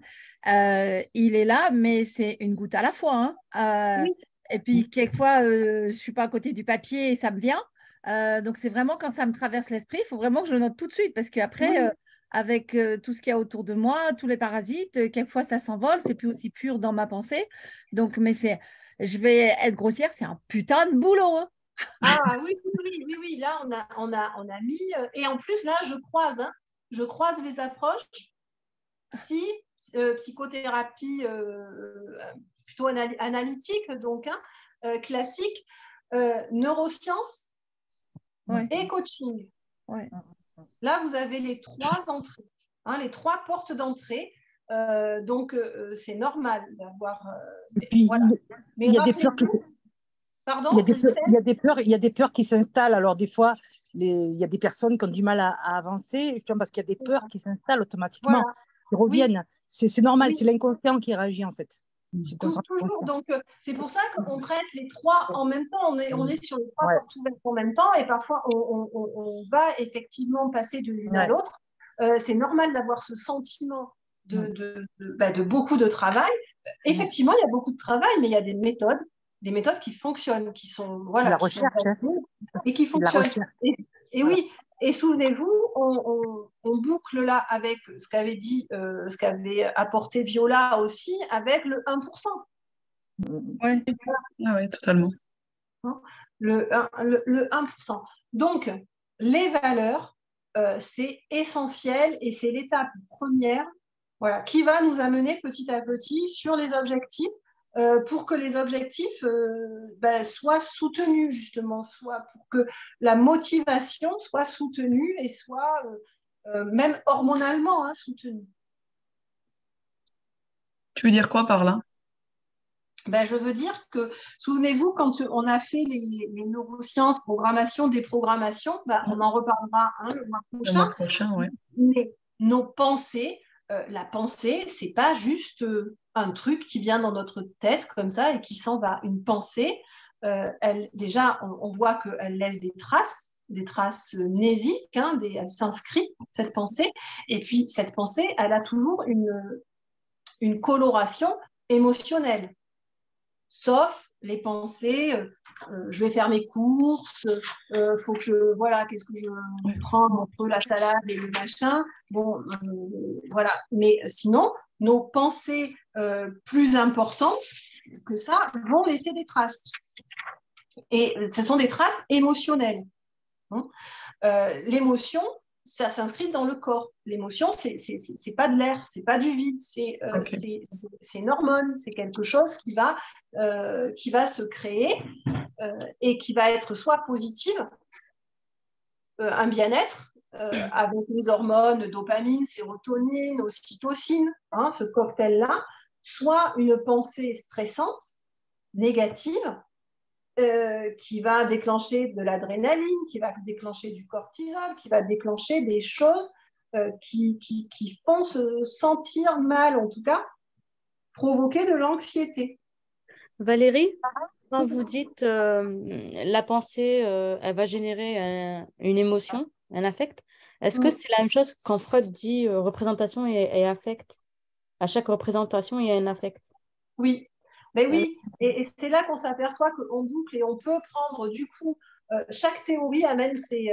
Il est là, mais c'est une goutte à la fois. Hein. Oui. Et puis, quelquefois, je ne suis pas à côté du papier et ça me vient. Donc, c'est vraiment quand ça me traverse l'esprit, il faut vraiment que je le note tout de suite parce qu'après, avec tout ce qu'il y a autour de moi, tous les parasites, quelquefois, ça s'envole, c'est plus aussi pur dans ma pensée. Donc, je vais être grossière, c'est un putain de boulot. Hein. Ah oui, là on a mis, et en plus là je croise les approches psychothérapie plutôt analytique, donc classique, neurosciences et coaching. Ouais. Là vous avez les trois entrées, hein, les trois portes d'entrée. Donc c'est normal d'avoir. Et puis, voilà. il y a des peurs Pardon, il y a des peurs qui s'installent. Alors, des fois, il y a des personnes qui ont du mal à avancer, justement parce qu'il y a des peurs qui s'installent automatiquement, qui reviennent. Oui. C'est normal, c'est l'inconscient qui réagit, en fait. Toujours. Donc, c'est pour ça qu'on traite les trois en même temps. On est sur les trois portes ouvertes en même temps et parfois, on va effectivement passer de l'une à l'autre. C'est normal d'avoir ce sentiment de beaucoup de travail. Effectivement, il y a beaucoup de travail, mais il y a des méthodes qui fonctionnent, qui sont la recherche et qui fonctionnent. Et oui, et souvenez-vous, on boucle là avec ce qu'avait dit, ce qu'avait apporté Viola aussi, avec le 1%. Oui, totalement. Le 1%. Donc, les valeurs, c'est essentiel et c'est l'étape première qui va nous amener petit à petit sur les objectifs pour que les objectifs soient soutenus, justement, soit pour que la motivation soit soutenue et soit même hormonalement soutenue. Tu veux dire quoi par là? Je veux dire que, souvenez-vous, quand on a fait les neurosciences, programmation, déprogrammation, on en reparlera le mois prochain. Le mois prochain, oui. Mais nos pensées, la pensée, c'est pas juste un truc qui vient dans notre tête comme ça et qui s'en va. Une pensée, déjà, on voit qu'elle laisse des traces mnésiques, elle s'inscrit, cette pensée. Et puis, cette pensée, elle a toujours une coloration émotionnelle. Sauf les pensées, je vais faire mes courses, faut que qu'est-ce que je prends entre la salade et le machin. Bon, voilà. Mais sinon, nos pensées plus importantes que ça vont laisser des traces. Et ce sont des traces émotionnelles. L'émotion, ça s'inscrit dans le corps. L'émotion, c'est pas de l'air, c'est pas du vide, c'est une hormone, c'est quelque chose qui va se créer et qui va être soit positive, un bien-être avec les hormones dopamine, sérotonine, ocytocine, ce cocktail-là, soit une pensée stressante, négative, qui va déclencher de l'adrénaline, qui va déclencher du cortisol, qui va déclencher des choses qui font se sentir mal, en tout cas, provoquer de l'anxiété. Valérie, quand vous dites la pensée, elle va générer une émotion, un affect, est-ce que c'est la même chose quand Freud dit représentation et affect? À chaque représentation, il y a un affect. Oui. Mais oui, et c'est là qu'on s'aperçoit qu'on boucle et on peut prendre du coup, chaque théorie amène ses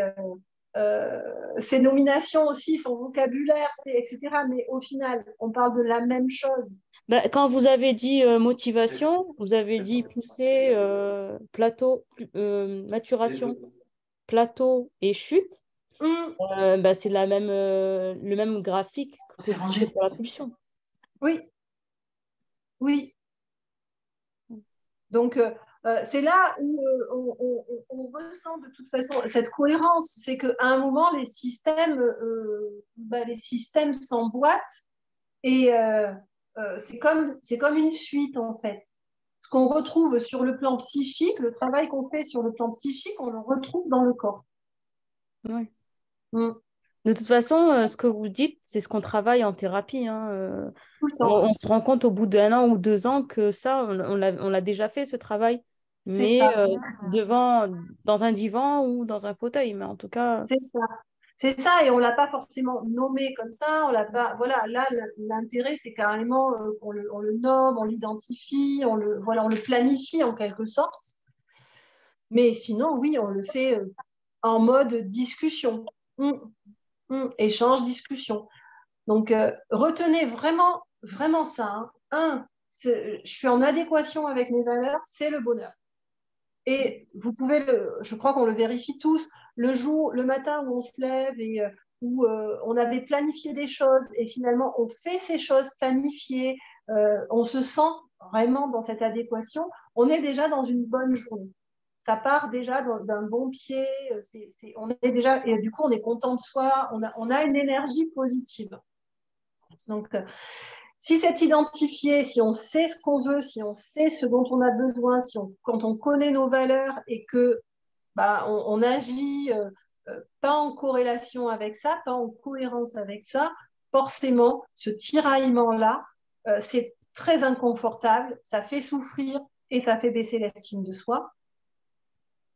nominations aussi, son vocabulaire, etc. Mais au final, on parle de la même chose. Quand vous avez dit motivation, vous avez dit pousser, plateau, maturation, plateau et chute. C'est le même graphique que pour la pulsion. Oui. Oui. Donc, c'est là où on ressent de toute façon cette cohérence. C'est qu'à un moment, les systèmes s'emboîtent et c'est comme une suite, en fait. Ce qu'on retrouve sur le plan psychique, le travail qu'on fait sur le plan psychique, on le retrouve dans le corps. Oui. De toute façon, ce que vous dites, c'est ce qu'on travaille en thérapie. Tout le temps. On se rend compte au bout d'1 an ou 2 ans que ça, on l'a déjà fait, ce travail. Mais dans un divan ou dans un fauteuil. Mais en tout cas... C'est ça, et on ne l'a pas forcément nommé comme ça. On l'a pas, voilà, là, l'intérêt, c'est carrément qu'on le nomme, on l'identifie, on le planifie en quelque sorte. Mais sinon, oui, on le fait en mode discussion. Échange, discussion. Donc, retenez vraiment, vraiment ça. Je suis en adéquation avec mes valeurs, c'est le bonheur. Et vous pouvez, je crois qu'on le vérifie tous, le matin où on se lève et où on avait planifié des choses et finalement on fait ces choses planifiées, on se sent vraiment dans cette adéquation, on est déjà dans une bonne journée. Ça part déjà d'un bon pied, on est déjà, et du coup on est content de soi, on a une énergie positive. Donc Si c'est identifié, si on sait ce qu'on veut, si on sait ce dont on a besoin, quand on connaît nos valeurs et que on agit pas en corrélation avec ça, pas en cohérence avec ça, forcément, ce tiraillement-là, c'est très inconfortable, ça fait souffrir et ça fait baisser l'estime de soi.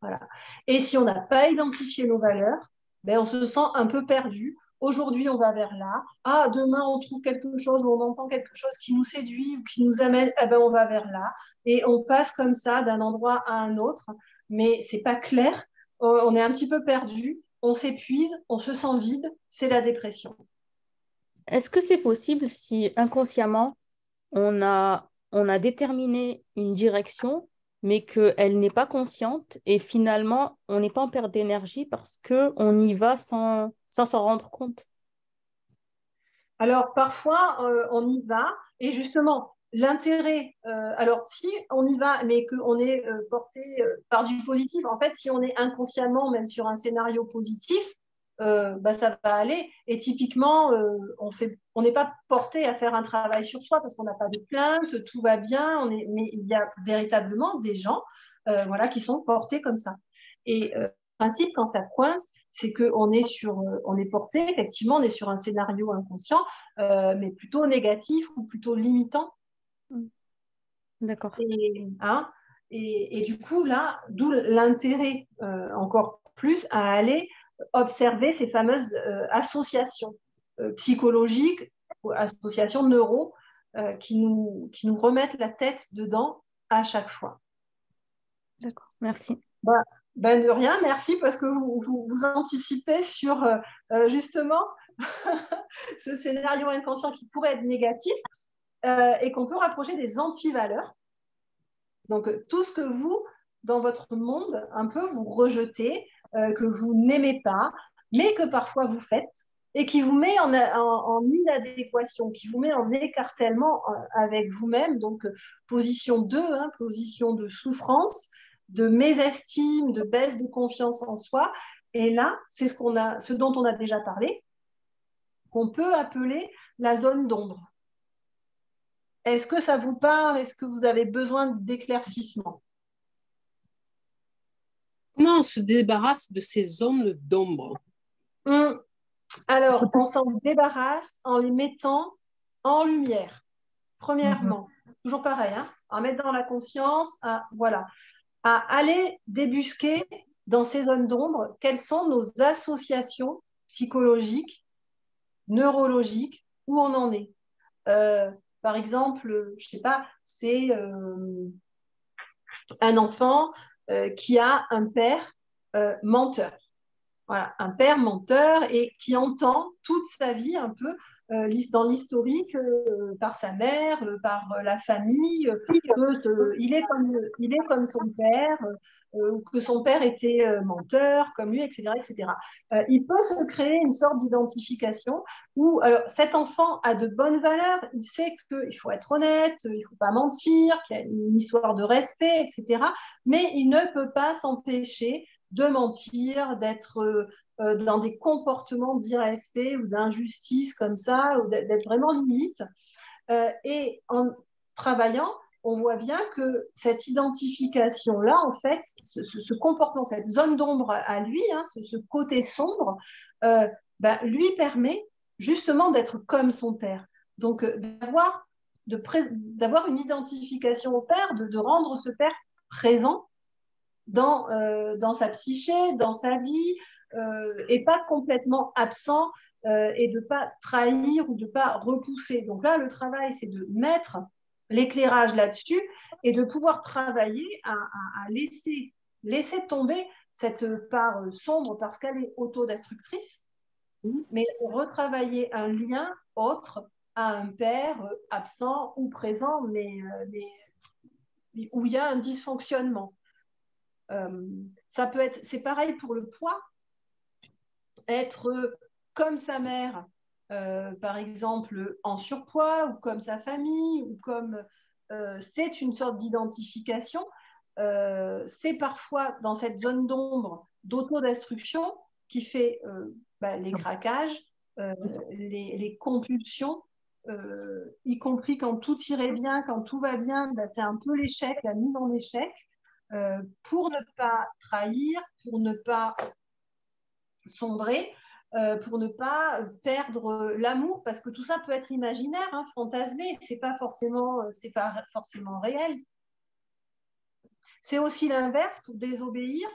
Voilà. Et si on n'a pas identifié nos valeurs, on se sent un peu perdu. Aujourd'hui, on va vers là. Ah, demain, on trouve quelque chose ou on entend quelque chose qui nous séduit ou qui nous amène, on va vers là. Et on passe comme ça d'un endroit à un autre, mais c'est pas clair. On est un petit peu perdu, on s'épuise, on se sent vide, c'est la dépression. Est-ce que c'est possible si inconsciemment, on a déterminé une direction, mais qu'elle n'est pas consciente et finalement, on n'est pas en perte d'énergie parce qu'on y va sans s'en rendre compte? Alors, parfois, on y va et justement, l'intérêt, alors si on y va, mais qu'on est porté par du positif, en fait, si on est inconsciemment, même sur un scénario positif, ça va aller. Et typiquement, on n'est pas porté à faire un travail sur soi parce qu'on n'a pas de plainte, tout va bien, mais il y a véritablement des gens qui sont portés comme ça. Et le principe, quand ça coince, c'est qu'on est on est porté, effectivement, on est sur un scénario inconscient, mais plutôt négatif ou plutôt limitant. D'accord. Et du coup, là, d'où l'intérêt encore plus à aller observer ces fameuses associations psychologiques, associations neuro, qui nous remettent la tête dedans à chaque fois. D'accord, merci. De rien, merci parce que vous anticipez sur justement ce scénario inconscient qui pourrait être négatif et qu'on peut rapprocher des antivaleurs. Donc, tout ce que vous, dans votre monde, un peu vous rejetez, que vous n'aimez pas, mais que parfois vous faites, et qui vous met en inadéquation, qui vous met en écartèlement avec vous-même, donc position 2, position de souffrance, de mésestime, de baisse de confiance en soi. Et là, c'est ce dont on a déjà parlé, qu'on peut appeler la zone d'ombre. Est-ce que ça vous parle? Est-ce que vous avez besoin d'éclaircissement? Comment on se débarrasse de ces zones d'ombre? Alors, on s'en débarrasse en les mettant en lumière. Premièrement, toujours pareil, à mettre dans la conscience, à aller débusquer dans ces zones d'ombre quelles sont nos associations psychologiques, neurologiques, où on en est. Par exemple, je ne sais pas, c'est un enfant qui a un père menteur. Voilà, un père menteur et qui entend toute sa vie un peu dans l'historique par sa mère, par la famille, il est comme son père, que son père était menteur, comme lui, etc. etc. Il peut se créer une sorte d'identification où cet enfant a de bonnes valeurs, il sait qu'il faut être honnête, il ne faut pas mentir, qu'il y a une histoire de respect, etc. Mais il ne peut pas s'empêcher de mentir, d'être dans des comportements d'irrespect ou d'injustice comme ça, ou d'être vraiment limite. Et en travaillant, on voit bien que cette identification-là, en fait, ce comportement, cette zone d'ombre à lui, ce côté sombre, lui permet justement d'être comme son père. Donc, d'avoir une identification au père, de rendre ce père présent dans sa psyché, dans sa vie, et pas complètement absent et de ne pas trahir ou de ne pas repousser. Donc là, le travail, c'est de mettre l'éclairage là-dessus et de pouvoir travailler à laisser tomber cette part sombre parce qu'elle est autodestructrice, mais retravailler un lien autre à un père absent ou présent, mais où il y a un dysfonctionnement. Ça peut être, c'est pareil pour le poids, être comme sa mère, par exemple en surpoids, ou comme sa famille, ou comme c'est une sorte d'identification. C'est parfois dans cette zone d'ombre d'autodestruction qui fait les craquages, les compulsions, y compris quand tout irait bien, quand tout va bien, ben, c'est un peu l'échec, la mise en échec, pour ne pas trahir, pour ne pas sombrer, pour ne pas perdre l'amour, parce que tout ça peut être imaginaire, hein, fantasmé, c'est pas forcément réel. C'est aussi l'inverse, pour désobéir.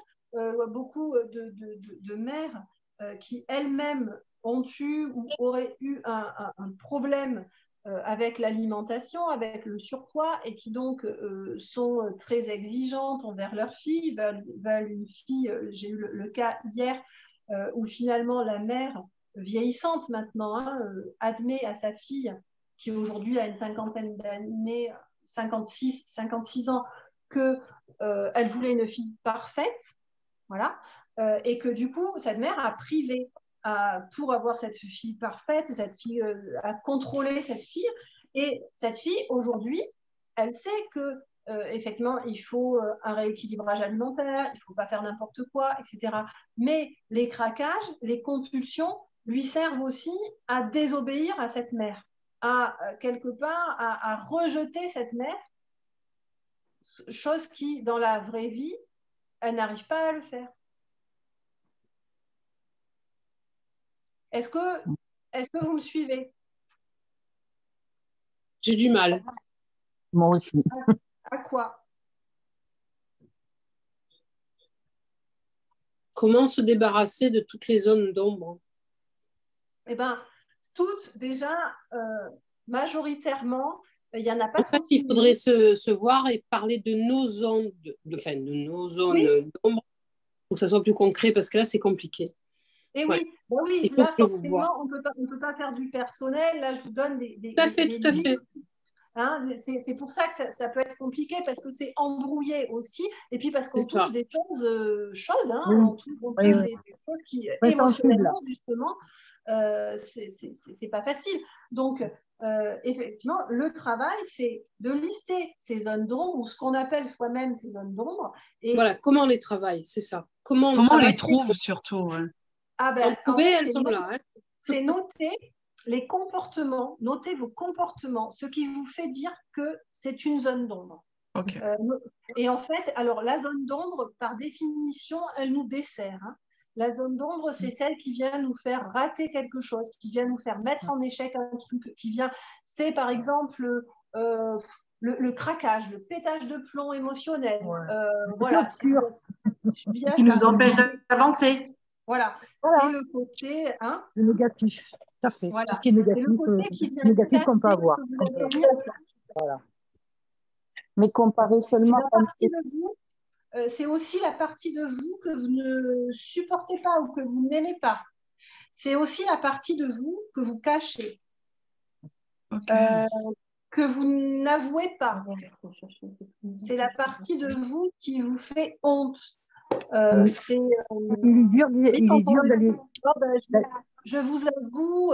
Beaucoup de mères qui elles-mêmes ont eu ou auraient eu un problème avec l'alimentation, avec le surpoids, et qui donc sont très exigeantes envers leur fille, veulent une fille. J'ai eu le cas hier où finalement la mère, vieillissante maintenant, hein, admet à sa fille, qui aujourd'hui a une cinquantaine d'années, 56 ans, qu'elle voulait une fille parfaite, voilà, et que du coup, cette mère a privé pour avoir cette fille parfaite, cette fille a contrôlé cette fille, et cette fille, aujourd'hui, elle sait que effectivement, il faut un rééquilibrage alimentaire, il ne faut pas faire n'importe quoi, etc. Mais les craquages, les compulsions lui servent aussi à désobéir à cette mère, à quelque part à rejeter cette mère, chose qui, dans la vraie vie, elle n'arrive pas à le faire. Est-ce que vous me suivez? J'ai du mal. Moi aussi. À quoi? Comment se débarrasser de toutes les zones d'ombre? Eh bien, toutes, déjà, majoritairement, il n'y en a pas 36 000. Il faudrait se voir et parler de nos zones, de nos zones d'ombre, pour que ça soit plus concret, parce que là, c'est compliqué. Et oui, bon, oui, là, forcément, on ne peut pas faire du personnel. Là, je vous donne des tout à fait. Hein, c'est pour ça que ça peut être compliqué, parce que c'est embrouillé aussi, et puis parce qu'on touche des choses chaudes, hein, on touche des choses qui, émotionnellement, justement, c'est pas facile. Donc, effectivement, le travail, c'est de lister ces zones d'ombre, ou ce qu'on appelle soi-même ces zones d'ombre. Et voilà, comment on les travaille, c'est ça. Comment on les trouve, surtout. Ouais. Ah ben, elles sont là. Hein. C'est noter les comportements, notez vos comportements, ce qui vous fait dire que c'est une zone d'ombre. Okay. Et en fait, alors la zone d'ombre, par définition, elle nous dessert. Hein. La zone d'ombre, c'est celle qui vient nous faire rater quelque chose, qui vient nous faire mettre en échec un truc, c'est par exemple le craquage, le pétage de plomb émotionnel. Voilà. Qui nous empêche d'avancer. Voilà. C'est le côté... Hein, le négatif. Tout à fait. Voilà. Tout ce qui est négatif, négatif qu'on peut avoir. Voilà. Mais comparer seulement... C'est aussi la partie de vous que vous ne supportez pas ou que vous n'aimez pas. C'est aussi la partie de vous que vous cachez, que vous n'avouez pas. C'est la partie de vous qui vous fait honte. Il est dur d'aller... Je vous avoue,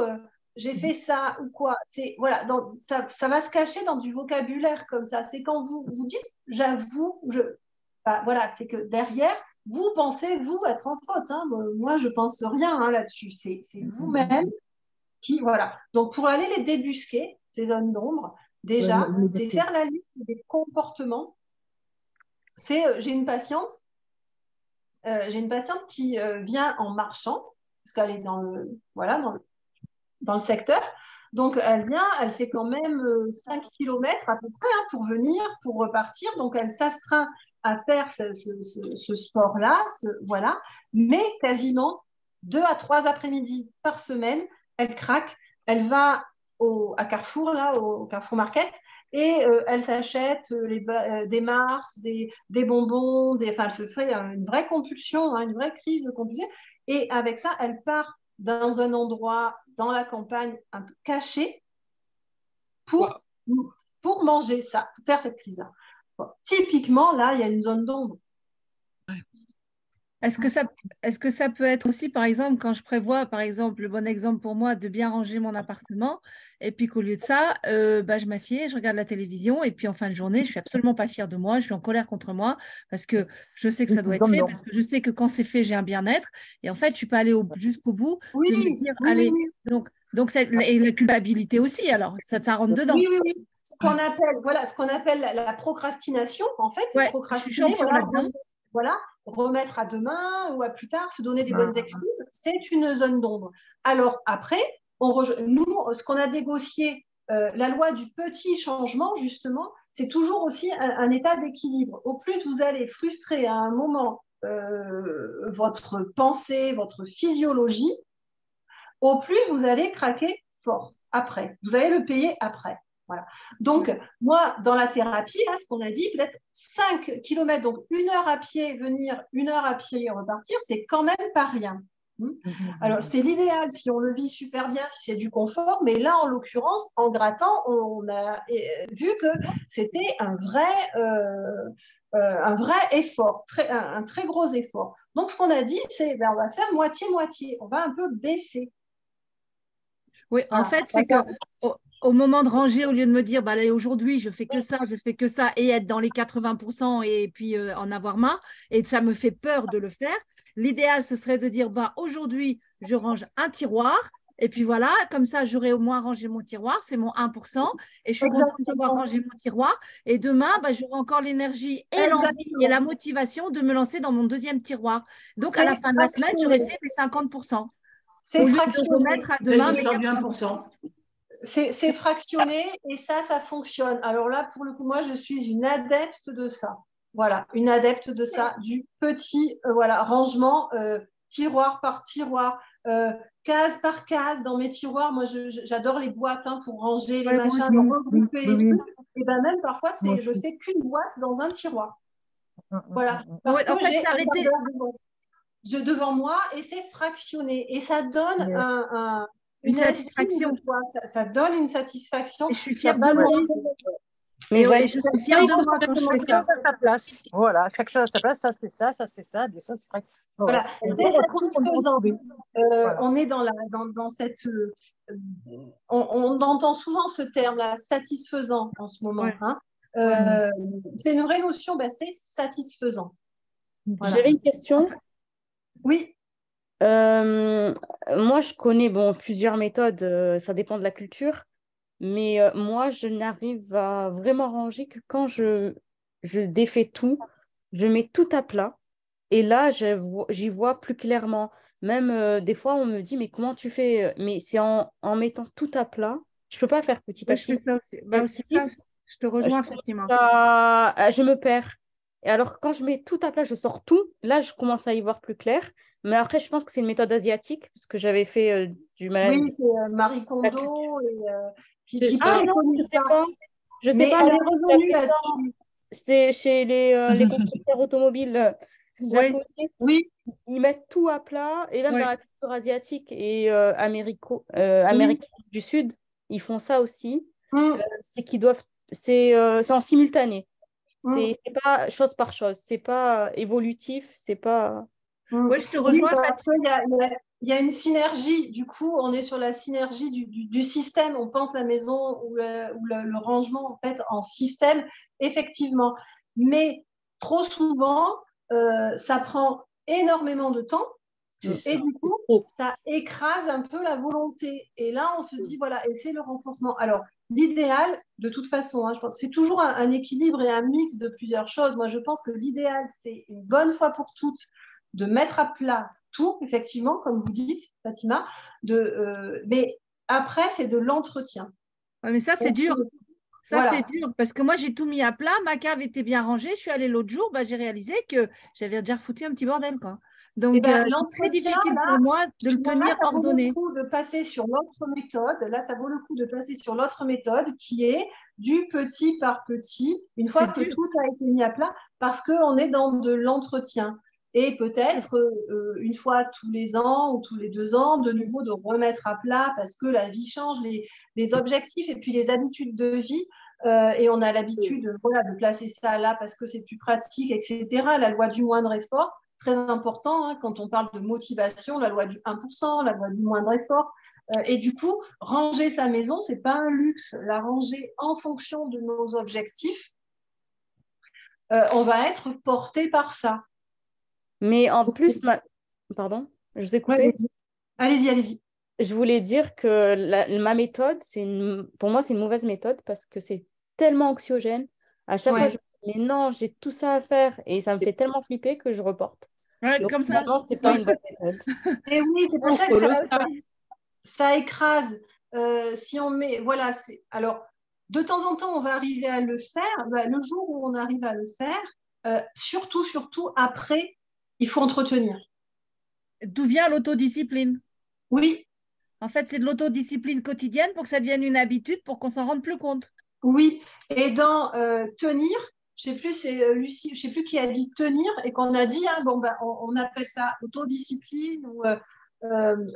j'ai fait ça ou quoi. Voilà, ça va se cacher dans du vocabulaire comme ça. C'est quand vous dites j'avoue, voilà, c'est que derrière, vous pensez, vous, être en faute. Hein. Moi, je pense rien hein, là-dessus. C'est vous-même qui, voilà. Donc, pour aller les débusquer, ces zones d'ombre, déjà, c'est faire la liste des comportements. J'ai une patiente qui vient en marchant, parce qu'elle est dans le secteur. Donc, elle vient, elle fait quand même 5 km à peu près hein, pour venir, pour repartir. Donc, elle s'astreint à faire ce sport-là, voilà. Mais quasiment 2 à 3 après-midi par semaine, elle craque. Elle va à Carrefour, là, au Carrefour Market, et elle s'achète des Mars, des bonbons, enfin, elle se fait une vraie compulsion, hein, une vraie crise compulsive. Et avec ça, elle part dans un endroit, dans la campagne, un peu caché, pour manger ça, pour faire cette crise-là. Bon, typiquement, là, il y a une zone d'ombre. Est-ce que ça peut être aussi, par exemple, quand je prévois, par exemple, le bon exemple pour moi, de bien ranger mon appartement, et puis qu'au lieu de ça, je m'assieds, je regarde la télévision, et puis en fin de journée, je ne suis absolument pas fière de moi, je suis en colère contre moi, parce que je sais que ça doit être fait, parce que je sais que quand c'est fait, j'ai un bien-être, et en fait, je ne suis pas allée jusqu'au bout de me dire, allez, Donc, et la culpabilité aussi, alors, ça rentre dedans. Oui, oui, oui. Ce qu'on appelle la procrastination, en fait. Ouais, procrastiner, voilà, remettre à demain ou à plus tard, se donner des bonnes excuses, c'est une zone d'ombre. Alors après, nous, ce qu'on a négocié, la loi du petit changement, justement, c'est toujours aussi un état d'équilibre. Au plus vous allez frustrer à un moment votre pensée, votre physiologie, au plus vous allez craquer fort après. Vous allez le payer après. Voilà. Donc, moi, dans la thérapie, là, ce qu'on a dit, peut-être 5 km, donc 1 heure à pied, venir, 1 heure à pied, repartir, c'est quand même pas rien. Alors, c'est l'idéal si on le vit super bien, si c'est du confort, mais là, en l'occurrence, en grattant, on a vu que c'était un vrai effort, un très gros effort. Donc, ce qu'on a dit, c'est on va faire moitié-moitié, on va un peu baisser. Oui, en fait, c'est qu'au moment de ranger, au lieu de me dire, bah, aujourd'hui, je fais que ça, et être dans les 80% et puis en avoir marre, et ça me fait peur de le faire, l'idéal, ce serait de dire, bah, aujourd'hui, je range un tiroir, et puis voilà, comme ça, j'aurai au moins rangé mon tiroir, c'est mon 1%, et je suis contente d'avoir rangé mon tiroir, et demain, bah, j'aurai encore l'énergie et l'envie et la motivation de me lancer dans mon deuxième tiroir. Donc, à la fin de la semaine, j'aurai fait mes 50%. C'est fractionné. C'est fractionné et ça fonctionne. Alors là, pour le coup, moi, je suis une adepte de ça. Voilà, une adepte de ça, du petit rangement, tiroir par tiroir, case par case dans mes tiroirs. Moi, j'adore les boîtes pour ranger les machins, regrouper les trucs. Et bien même parfois, je fais qu'une boîte dans un tiroir. Voilà. Parce que j'ai devant moi et c'est fractionné. Et ça donne une satisfaction. Ça donne une satisfaction. Et je suis fière de moi. Mais ouais, je suis fière de moi quand je fais ça. À sa place. Voilà, chaque chose à sa place. Ça, c'est ça, ça, c'est ça. Des choses, c'est vrai. Voilà, c'est satisfaisant. On est dans cette. On entend souvent ce terme-là, satisfaisant en ce moment. C'est une vraie notion, c'est satisfaisant. Voilà. J'avais une question. Oui. Moi, je connais plusieurs méthodes, ça dépend de la culture, mais moi, je n'arrive à vraiment ranger que quand je défais tout, je mets tout à plat, et là, j'y vois plus clairement. Même des fois, on me dit, mais comment tu fais? Mais c'est en mettant tout à plat. Je ne peux pas faire petit à petit. Je fais ça aussi. Ça, je te rejoins effectivement. Je me perds. Et alors, quand je mets tout à plat, je sors tout. Là, je commence à y voir plus clair. Mais après, je pense que c'est une méthode asiatique, parce que j'avais fait du mal. Oui, c'est Marie Kondo. Non, je sais pas. Je sais pas, mais c'est chez les constructeurs automobiles japonais. Oui. Ils mettent tout à plat. Et même dans la culture asiatique et Amérique du Sud, ils font ça aussi. C'est qu'ils doivent... c'est en simultané. C'est pas chose par chose, c'est pas évolutif, c'est pas. Oui, je te rejoins. Parce qu'il y a une synergie. Du coup, on est sur la synergie du système. On pense la maison ou le rangement en fait en système, effectivement. Mais trop souvent, ça prend énormément de temps. Et du coup, ça écrase un peu la volonté. Et là, on se dit, voilà, et c'est le renforcement. Alors, l'idéal, de toute façon, je pense, c'est toujours un équilibre et un mix de plusieurs choses. Moi, je pense que l'idéal, c'est une bonne fois pour toutes de mettre à plat tout, effectivement, comme vous dites, Fatima. Mais après, c'est de l'entretien. Ouais, mais ça, c'est dur. C'est dur parce que moi, j'ai tout mis à plat. Ma cave était bien rangée. Je suis allée l'autre jour, j'ai réalisé que j'avais déjà foutu un petit bordel, quoi. Donc, c'est très difficile pour moi de le tenir ordonné. Ça vaut le coup de passer sur l'autre méthode. Là, ça vaut le coup de passer sur l'autre méthode qui est du petit par petit, une fois que tout a été mis à plat, parce qu'on est dans de l'entretien. Et peut-être une fois tous les ans ou tous les 2 ans, de nouveau de remettre à plat parce que la vie change, les objectifs et puis les habitudes de vie. Et on a l'habitude de placer ça là parce que c'est plus pratique, etc. La loi du moindre effort. Très important quand on parle de motivation, la loi du 1%, la loi du moindre effort. Et du coup, ranger sa maison, ce n'est pas un luxe. La ranger en fonction de nos objectifs, on va être porté par ça. Mais en plus, pardon, je vous ai coupé. Allez-y. je voulais dire que ma méthode, pour moi, c'est une mauvaise méthode parce que c'est tellement anxiogène. À chaque fois, je me dis, mais non, j'ai tout ça à faire et ça me fait tellement flipper que je reporte. Ouais, Donc, comme ça. finalement, c'est pas une bonne méthode. Et oui, c'est pour ça que ça écrase. Si on met, voilà, alors de temps en temps, on va arriver à le faire. Le jour où on arrive à le faire, surtout après, il faut entretenir. D'où vient l'autodiscipline? Oui. En fait, c'est de l'autodiscipline quotidienne pour que ça devienne une habitude, pour qu'on s'en rende plus compte. Oui. Et dans tenir, je sais plus, c'est Lucie, je sais plus qui a dit tenir et qu'on a dit, hein, bon, on appelle ça autodiscipline ou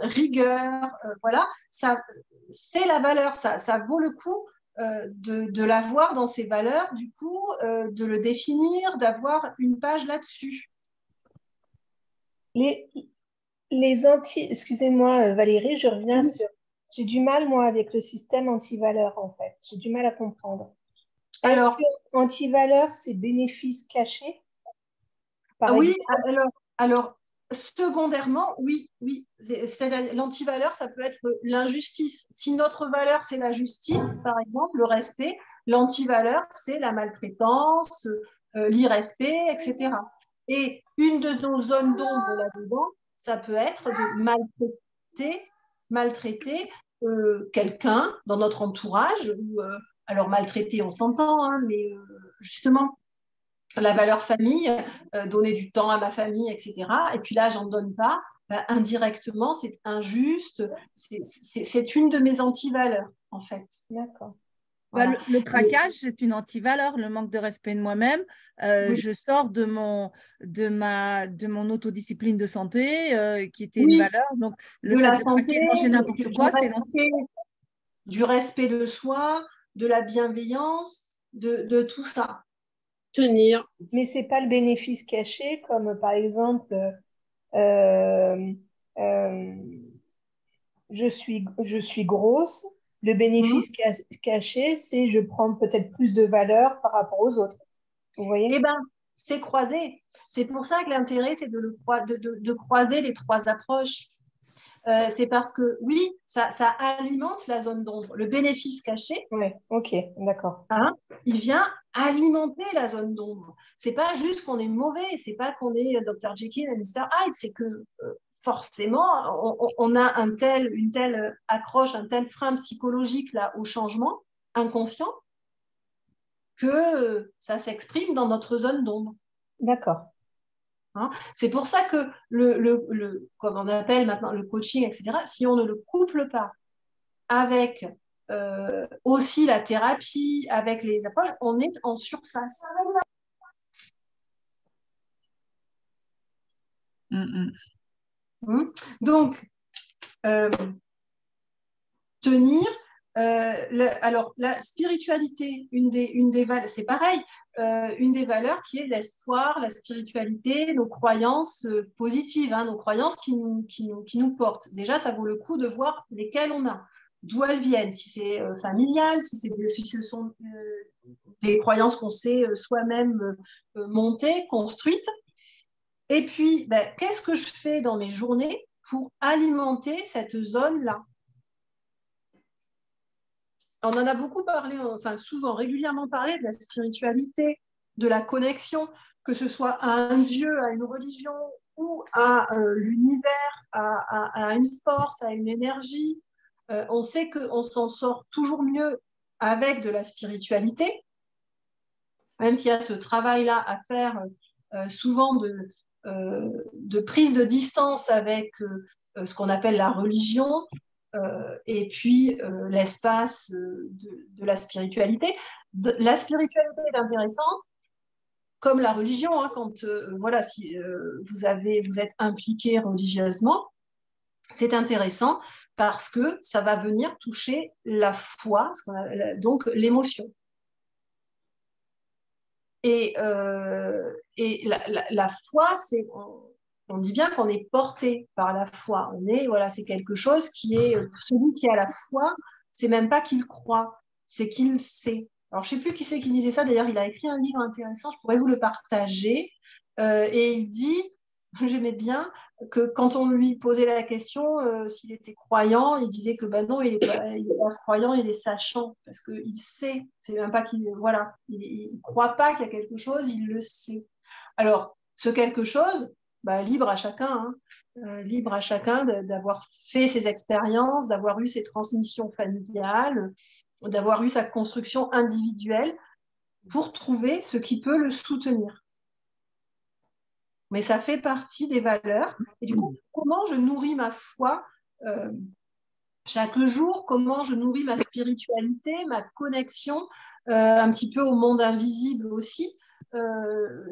rigueur, voilà, ça, c'est la valeur, ça vaut le coup de l'avoir dans ses valeurs, du coup, de le définir, d'avoir une page là-dessus. Excusez-moi Valérie, je reviens sur... J'ai du mal, moi, avec le système anti-valeur, en fait. J'ai du mal à comprendre. Est-ce que anti-valeur, c'est bénéfice caché? Oui, alors secondairement, oui. L'antivaleur, ça peut être l'injustice. Si notre valeur, c'est la justice, par exemple, le respect, l'antivaleur, c'est la maltraitance, l'irrespect, etc. Et une de nos zones d'ombre là-dedans, ça peut être de maltraiter quelqu'un dans notre entourage. Alors maltraiter, on s'entend, hein, mais justement, la valeur famille, donner du temps à ma famille, etc. Et puis là, j'en donne pas. Indirectement, c'est injuste. C'est une de mes antivaleurs, en fait. D'accord. Voilà. Le craquage, c'est une anti-valeur, le manque de respect de moi-même. Oui. Je sors de mon autodiscipline de santé, qui était une valeur. Donc, le fait de craquer, manger n'importe quoi, c'est du respect de soi, de la bienveillance, de tout ça. Tenir. Mais ce n'est pas le bénéfice caché, comme par exemple, je suis grosse. Le bénéfice caché, c'est je prends peut-être plus de valeur par rapport aux autres. Vous voyez? Eh bien, c'est croisé. C'est pour ça que l'intérêt, c'est de croiser les trois approches. C'est parce que, oui, ça alimente la zone d'ombre. Le bénéfice caché, ok, d'accord. Hein, il vient alimenter la zone d'ombre. C'est pas juste qu'on est mauvais, c'est pas qu'on est Dr. Jekyll et Mr. Hyde, c'est que forcément, on a une telle accroche, un tel frein psychologique là, au changement inconscient que ça s'exprime dans notre zone d'ombre. D'accord. Hein, c'est pour ça que comme on appelle maintenant le coaching, etc., si on ne le couple pas avec aussi la thérapie, avec les approches, on est en surface. Donc, tenir. Alors, la spiritualité, une des valeurs, c'est pareil, une des valeurs qui est l'espoir, la spiritualité, nos croyances positives, hein, nos croyances qui nous portent. Déjà, ça vaut le coup de voir lesquelles on a, d'où elles viennent, si c'est familial, si ce sont des croyances qu'on sait soi-même monter, construites. Et puis, qu'est-ce que je fais dans mes journées pour alimenter cette zone-là? On en a beaucoup parlé, enfin souvent, régulièrement parlé de la spiritualité, de la connexion, que ce soit à un dieu, à une religion ou à l'univers, à une force, à une énergie. On sait qu'on s'en sort toujours mieux avec de la spiritualité, même s'il y a ce travail-là à faire souvent de prise de distance avec ce qu'on appelle la religion, et puis l'espace de la spiritualité. La spiritualité est intéressante, comme la religion, hein, quand voilà, si vous êtes impliqué religieusement, c'est intéressant parce que ça va venir toucher la foi, donc l'émotion. Et la foi, c'est... On dit bien qu'on est porté par la foi. C'est quelque chose qui est, celui qui a la foi, c'est même pas qu'il croit, c'est qu'il sait. Alors, je ne sais plus qui c'est qui disait ça. D'ailleurs, il a écrit un livre intéressant, je pourrais vous le partager. Et il dit, j'aimais bien, que quand on lui posait la question s'il était croyant, il disait que ben non, il est pas croyant, il est sachant, parce qu'il sait. C'est même pas qu'il voilà, il croit pas qu'il y a quelque chose, il le sait. Alors, ce quelque chose, bah, libre à chacun, hein, libre à chacun d'avoir fait ses expériences, d'avoir eu ses transmissions familiales, d'avoir eu sa construction individuelle pour trouver ce qui peut le soutenir. Mais ça fait partie des valeurs. Et du coup, comment je nourris ma foi chaque jour, comment je nourris ma spiritualité, ma connexion un petit peu au monde invisible aussi,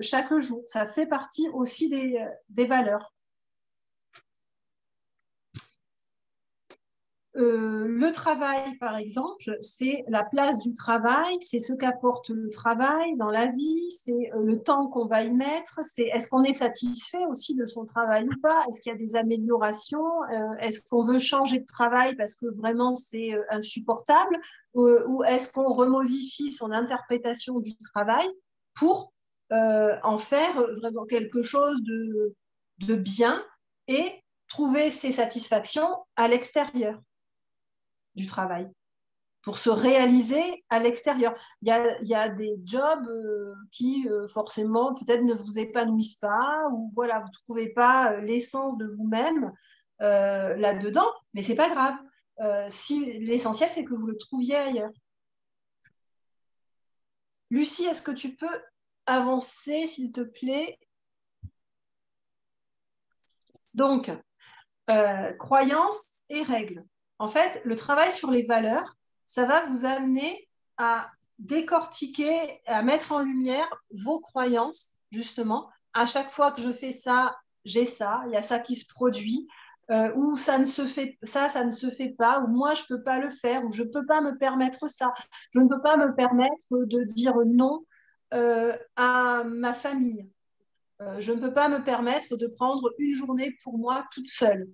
chaque jour. Ça fait partie aussi des valeurs. Le travail, par exemple, c'est la place du travail, c'est ce qu'apporte le travail dans la vie, c'est le temps qu'on va y mettre, c'est est-ce qu'on est satisfait aussi de son travail ou pas, est-ce qu'il y a des améliorations, est-ce qu'on veut changer de travail parce que vraiment c'est insupportable, ou est-ce qu'on remodifie son interprétation du travail pour en faire vraiment quelque chose de bien et trouver ses satisfactions à l'extérieur du travail, pour se réaliser à l'extérieur. Il y a des jobs qui forcément peut-être ne vous épanouissent pas, ou voilà, vous ne trouvez pas l'essence de vous-même là-dedans, mais ce n'est pas grave. Si, l'essentiel, c'est que vous le trouviez ailleurs. Lucie, est-ce que tu peux avancer, s'il te plaît? Donc, croyances et règles. En fait, le travail sur les valeurs, ça va vous amener à décortiquer, à mettre en lumière vos croyances, justement. À chaque fois que je fais ça, j'ai ça, il y a ça qui se produit, ou ça ne se fait pas, ou moi je ne peux pas le faire, ou je ne peux pas me permettre ça. Je ne peux pas me permettre de dire non à ma famille. Je ne peux pas me permettre de prendre une journée pour moi toute seule.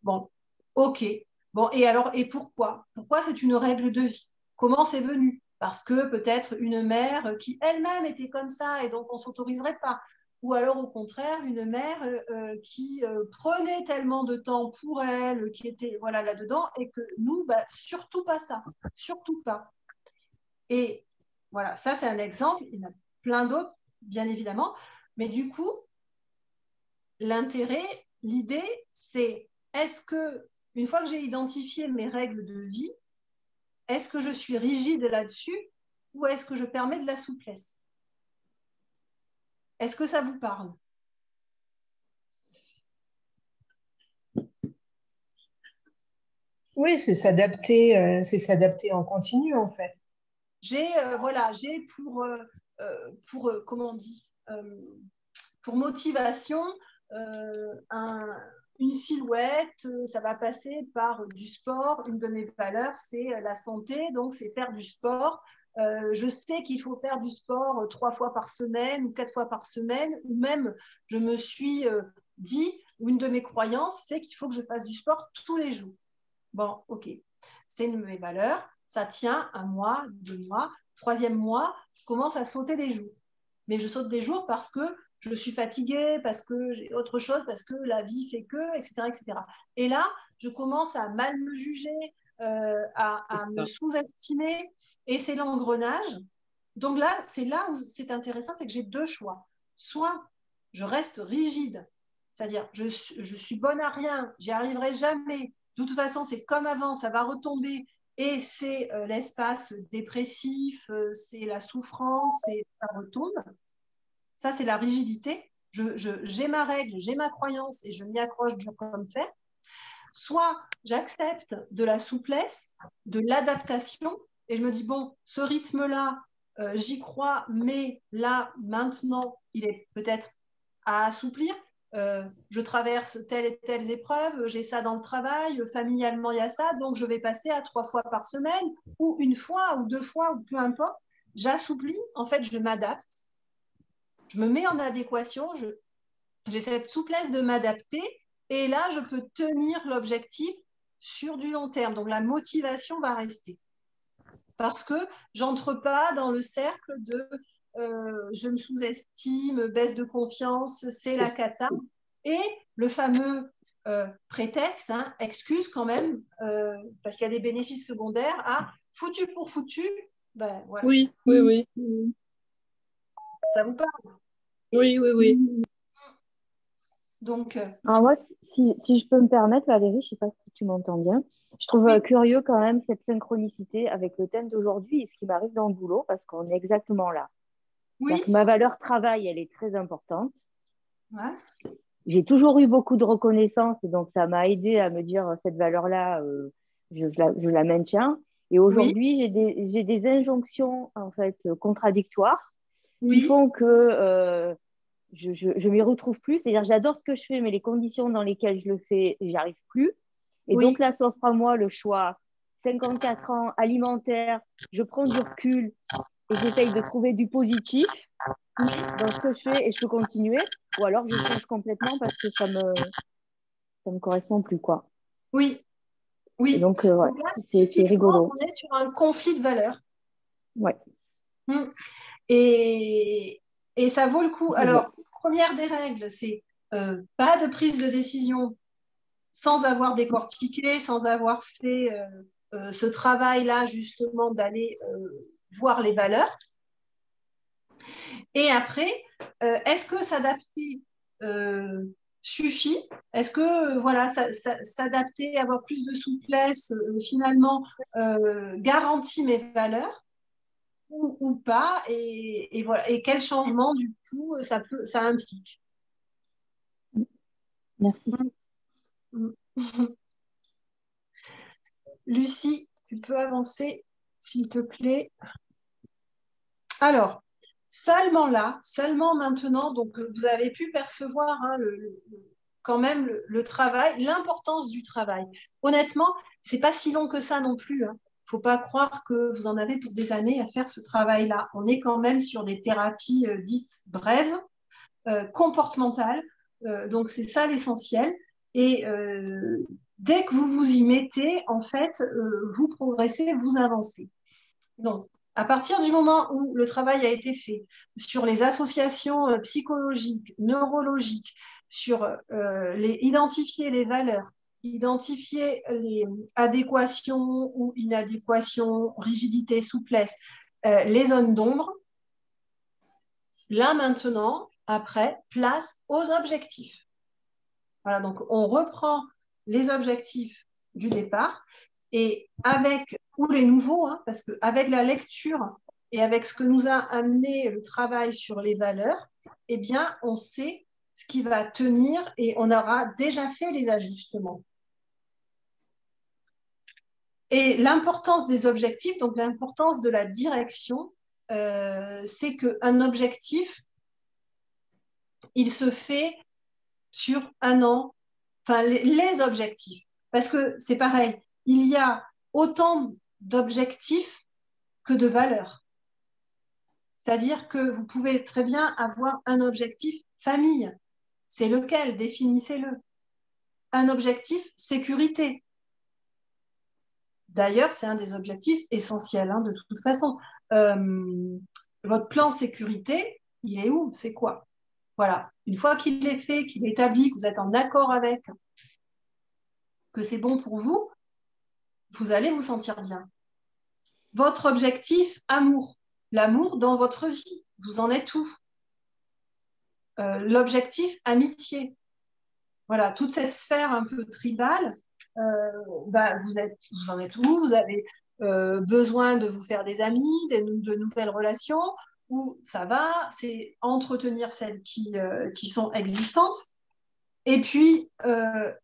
Bon, ok. Bon, et alors, et pourquoi? Pourquoi c'est une règle de vie? Comment c'est venu? Parce que peut-être une mère qui elle-même était comme ça et donc on ne s'autoriserait pas. Ou alors au contraire, une mère qui prenait tellement de temps pour elle, qui était voilà, là-dedans, et que nous, bah, surtout pas ça. Surtout pas. Et voilà, ça c'est un exemple. Il y en a plein d'autres, bien évidemment. Mais du coup, l'intérêt, l'idée, c'est est-ce que, une fois que j'ai identifié mes règles de vie, est-ce que je suis rigide là-dessus ou est-ce que je permets de la souplesse? Est-ce que ça vous parle? Oui, c'est s'adapter en continu en fait. J'ai comment on dit, pour motivation une silhouette, ça va passer par du sport. Une de mes valeurs, c'est la santé, donc c'est faire du sport. Je sais qu'il faut faire du sport 3 fois par semaine ou 4 fois par semaine, ou même je me suis dit, une de mes croyances, c'est qu'il faut que je fasse du sport tous les jours. Bon, ok, c'est une de mes valeurs, ça tient 1 mois, 2 mois, 3e mois, je commence à sauter des jours. Mais je saute des jours parce que je suis fatiguée, parce que j'ai autre chose, parce que la vie fait que, etc., etc. Et là, je commence à mal me juger, à me sous-estimer, et c'est l'engrenage. Donc là, c'est là où c'est intéressant, c'est que j'ai 2 choix. Soit je reste rigide, c'est-à-dire je suis bonne à rien, j'y arriverai jamais. De toute façon, c'est comme avant, ça va retomber, et c'est l'espace dépressif, c'est la souffrance, et ça retombe. Ça, c'est la rigidité. J'ai ma règle, j'ai ma croyance et je m'y accroche dur comme fer. Soit j'accepte de la souplesse, de l'adaptation et je me dis, bon, ce rythme-là, j'y crois, mais là, maintenant, il est peut-être à assouplir. Je traverse telle et telle épreuve, j'ai ça dans le travail, familialement, il y a ça, donc je vais passer à 3 fois par semaine ou 1 fois ou 2 fois, ou peu importe. J'assouplis, en fait, je m'adapte. Je me mets en adéquation, j'ai cette souplesse de m'adapter et là, je peux tenir l'objectif sur du long terme. Donc, la motivation va rester. Parce que j'entre pas dans le cercle de je me sous-estime, baisse de confiance, c'est la cata. et le fameux prétexte, hein, excuse quand même, parce qu'il y a des bénéfices secondaires, à foutu pour foutu, ben, voilà. Oui. Ça vous parle? Oui. Donc, Alors moi, si je peux me permettre, Valérie, je ne sais pas si tu m'entends bien, je trouve curieux quand même cette synchronicité avec le thème d'aujourd'hui et ce qui m'arrive dans le boulot, parce qu'on est exactement là. oui. Ma valeur travail, elle est très importante. Ouais. J'ai toujours eu beaucoup de reconnaissance et donc ça m'a aidé à me dire cette valeur-là, je la maintiens. Et aujourd'hui, j'ai des injonctions en fait contradictoires qui font que je m'y retrouve plus. C'est-à-dire, j'adore ce que je fais, mais les conditions dans lesquelles je le fais, j'y arrive plus. Et donc là, s'offre à moi le choix 54 ans, alimentaire, je prends du recul et j'essaye de trouver du positif dans ce que je fais et je peux continuer. Ou alors, je change complètement parce que ça me correspond plus, quoi. Oui. Et donc, ouais, donc là, c'est rigolo. On est sur un conflit de valeurs. Ouais. Et ça vaut le coup. Alors, première des règles, c'est pas de prise de décision sans avoir décortiqué, sans avoir fait ce travail-là, justement, d'aller voir les valeurs. Et après, est-ce que s'adapter suffit? Est-ce que voilà, s'adapter, avoir plus de souplesse, finalement, garantit mes valeurs ou pas? Et voilà. Et quel changement, du coup, ça implique? Merci. Lucie, tu peux avancer, s'il te plaît. Alors, seulement maintenant, donc vous avez pu percevoir hein, quand même le travail, l'importance du travail. Honnêtement, c'est pas si long que ça non plus. Hein. Faut pas croire que vous en avez pour des années à faire ce travail-là. On est quand même sur des thérapies dites brèves, comportementales. Donc c'est ça l'essentiel. Et dès que vous vous y mettez, en fait, vous progressez, vous avancez. Donc, à partir du moment où le travail a été fait sur les associations psychologiques, neurologiques, sur identifier les valeurs, identifier les adéquations ou inadéquations, rigidité, souplesse, les zones d'ombre, là maintenant, après, place aux objectifs. Voilà, donc on reprend les objectifs du départ et avec, ou les nouveaux, hein, parce qu'avec la lecture et avec ce que nous a amené le travail sur les valeurs, eh bien, on sait ce qui va tenir et on aura déjà fait les ajustements. Et l'importance des objectifs, donc l'importance de la direction, c'est qu'un objectif, il se fait sur un an, enfin les objectifs. Parce que c'est pareil, il y a autant d'objectifs que de valeurs. C'est-à-dire que vous pouvez très bien avoir un objectif famille. C'est lequel? Définissez-le. Un objectif sécurité. D'ailleurs, c'est un des objectifs essentiels, hein, de toute façon. Votre plan sécurité, il est où? C'est quoi? Voilà. Une fois qu'il est fait, qu'il est établi, que vous êtes en accord avec, que c'est bon pour vous, vous allez vous sentir bien. Votre objectif, amour. L'amour dans votre vie, vous en êtes où? L'objectif, amitié. Voilà, toute cette sphère un peu tribale, vous en êtes où? Vous avez besoin de vous faire des amis, de nouvelles relations, ou ça va, c'est entretenir celles qui sont existantes. Et puis,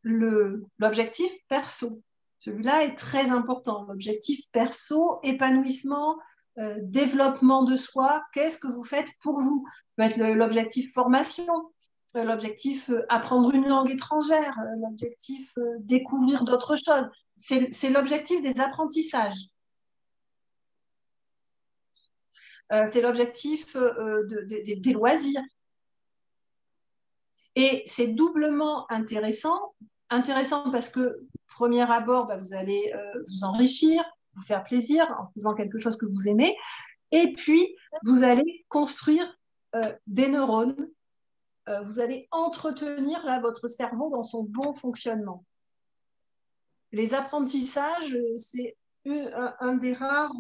l'objectif perso. Celui-là est très important. L'objectif perso, épanouissement, développement de soi. Qu'est-ce que vous faites pour vous? Ça peut être l'objectif formation, l'objectif apprendre une langue étrangère, l'objectif découvrir d'autres choses. C'est l'objectif des apprentissages. C'est l'objectif des loisirs. Et c'est doublement intéressant parce que, premier abord, vous allez vous enrichir, vous faire plaisir en faisant quelque chose que vous aimez, et puis vous allez construire des neurones vous allez entretenir là, votre cerveau dans son bon fonctionnement. Les apprentissages, c'est une des rares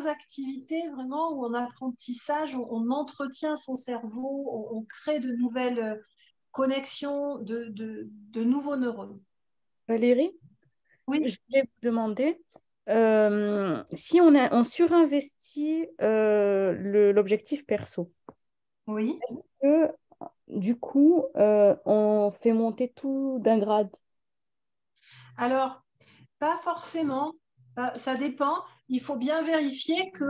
activités vraiment où en apprentissage, on entretient son cerveau, on crée de nouvelles connexions, de nouveaux neurones. Valérie, oui. Je voulais vous demander, si on surinvestit l'objectif perso, oui. Est-ce que du coup, on fait monter tout d'un grade? Alors, pas forcément, ça dépend. Il faut bien vérifier que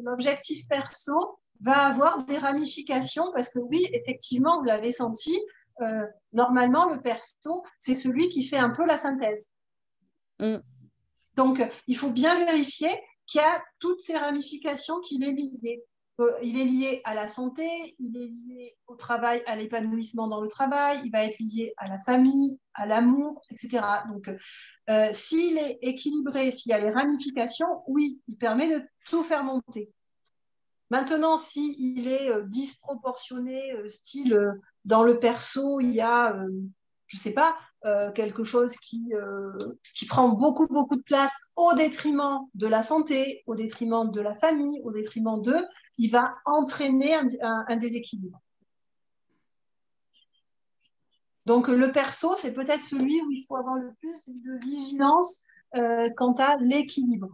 l'objectif perso va avoir des ramifications parce que oui, effectivement, vous l'avez senti, normalement, le perso, c'est celui qui fait un peu la synthèse. Donc, il faut bien vérifier qu'il y a toutes ces ramifications qu'il est lié. Il est lié à la santé, il est lié au travail, à l'épanouissement dans le travail, il va être lié à la famille, à l'amour, etc. Donc, s'il est équilibré, s'il y a les ramifications, oui, il permet de tout faire monter. Maintenant, s'il est disproportionné, style dans le perso, il y a, je ne sais pas, quelque chose qui prend beaucoup de place au détriment de la santé, au détriment de la famille, au détriment d'eux, il va entraîner un déséquilibre. Donc, le perso, c'est peut-être celui où il faut avoir le plus de vigilance quant à l'équilibre.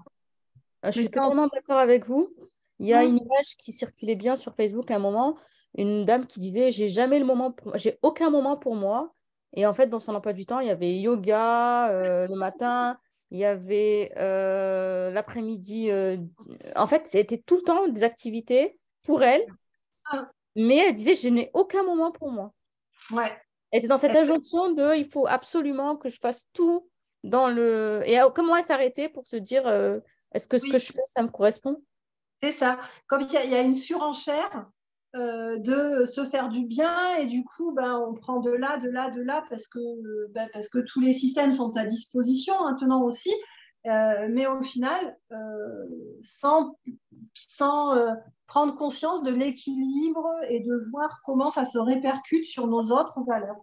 Je suis totalement d'accord avec vous. Il y a une image qui circulait bien sur Facebook à un moment, une dame qui disait « j'ai aucun moment pour moi ». Et en fait, dans son emploi du temps, il y avait yoga le matin, il y avait l'après-midi. En fait, c'était tout le temps des activités pour elle. Mais elle disait « je n'ai aucun moment pour moi ». Ouais. Elle était dans cette injonction de « il faut absolument que je fasse tout dans le… » Et comment elle s'arrêtait pour se dire est-ce que ce que je fais, ça me correspond? C'est ça. Comme il y a une surenchère de se faire du bien et du coup, on prend de là parce que tous les systèmes sont à disposition maintenant aussi. Mais au final, sans prendre conscience de l'équilibre et de voir comment ça se répercute sur nos autres valeurs.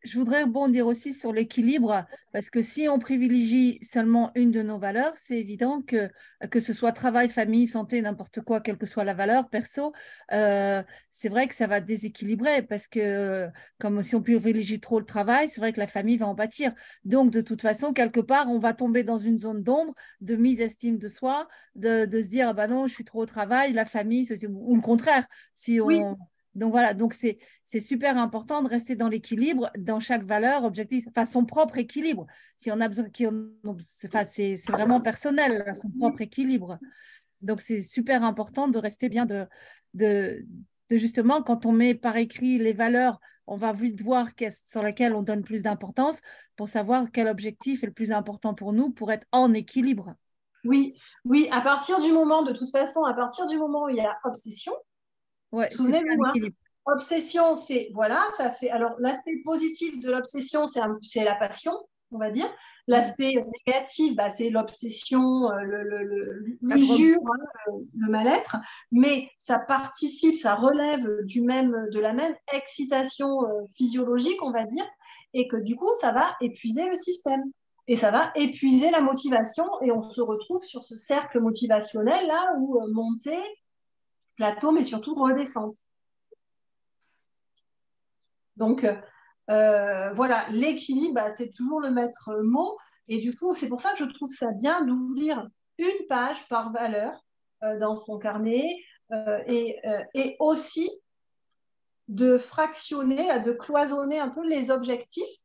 Je voudrais rebondir aussi sur l'équilibre, parce que si on privilégie seulement une de nos valeurs, c'est évident que ce soit travail, famille, santé, n'importe quoi, quelle que soit la valeur perso, c'est vrai que ça va déséquilibrer, parce que comme si on privilégie trop le travail, c'est vrai que la famille va en pâtir. Donc, de toute façon, quelque part, on va tomber dans une zone d'ombre, de mise estime de soi, de se dire, ah ben non, je suis trop au travail, la famille, ou le contraire. Si on... Oui. Donc voilà, donc c'est super important de rester dans l'équilibre, dans chaque valeur, objectif, enfin son propre équilibre. Si on a besoin, c'est vraiment personnel, son propre équilibre. Donc c'est super important de rester bien de justement, quand on met par écrit les valeurs, on va vite voir sur lesquelles on donne plus d'importance pour savoir quel objectif est le plus important pour nous pour être en équilibre. Oui, à partir du moment, de toute façon, à partir du moment où il y a obsession, ouais, souvenez-vous, obsession, c'est, voilà, ça fait, alors l'aspect positif de l'obsession, c'est la passion, on va dire. L'aspect négatif, c'est l'obsession, l'usure, le mal-être, mais ça participe, ça relève de la même excitation physiologique, on va dire, et que du coup, ça va épuiser le système. Et ça va épuiser la motivation, et on se retrouve sur ce cercle motivationnel là où montée, plateau, mais surtout redescente. Donc, voilà, l'équilibre, c'est toujours le maître mot. Et du coup, c'est pour ça que je trouve ça bien d'ouvrir une page par valeur dans son carnet et aussi de fractionner, de cloisonner un peu les objectifs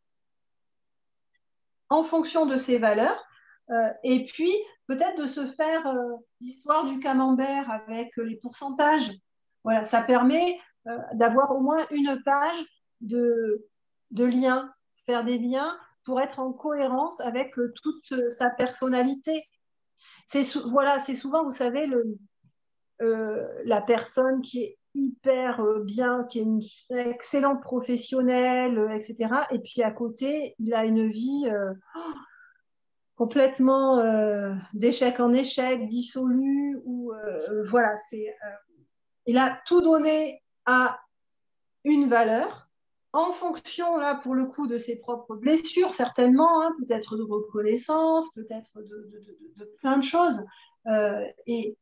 en fonction de ces valeurs. Et puis, peut-être de se faire l'histoire du camembert avec les pourcentages. Voilà, ça permet d'avoir au moins une page de liens, faire des liens pour être en cohérence avec toute sa personnalité. C'est souvent, vous savez, la personne qui est hyper bien, qui est une excellente professionnelle, etc. Et puis à côté, il a une vie complètement d'échec en échec, dissolu, ou voilà, il a tout donné a une valeur en fonction, là, pour le coup, de ses propres blessures, certainement, hein, peut-être de reconnaissance, peut-être de plein de choses. Et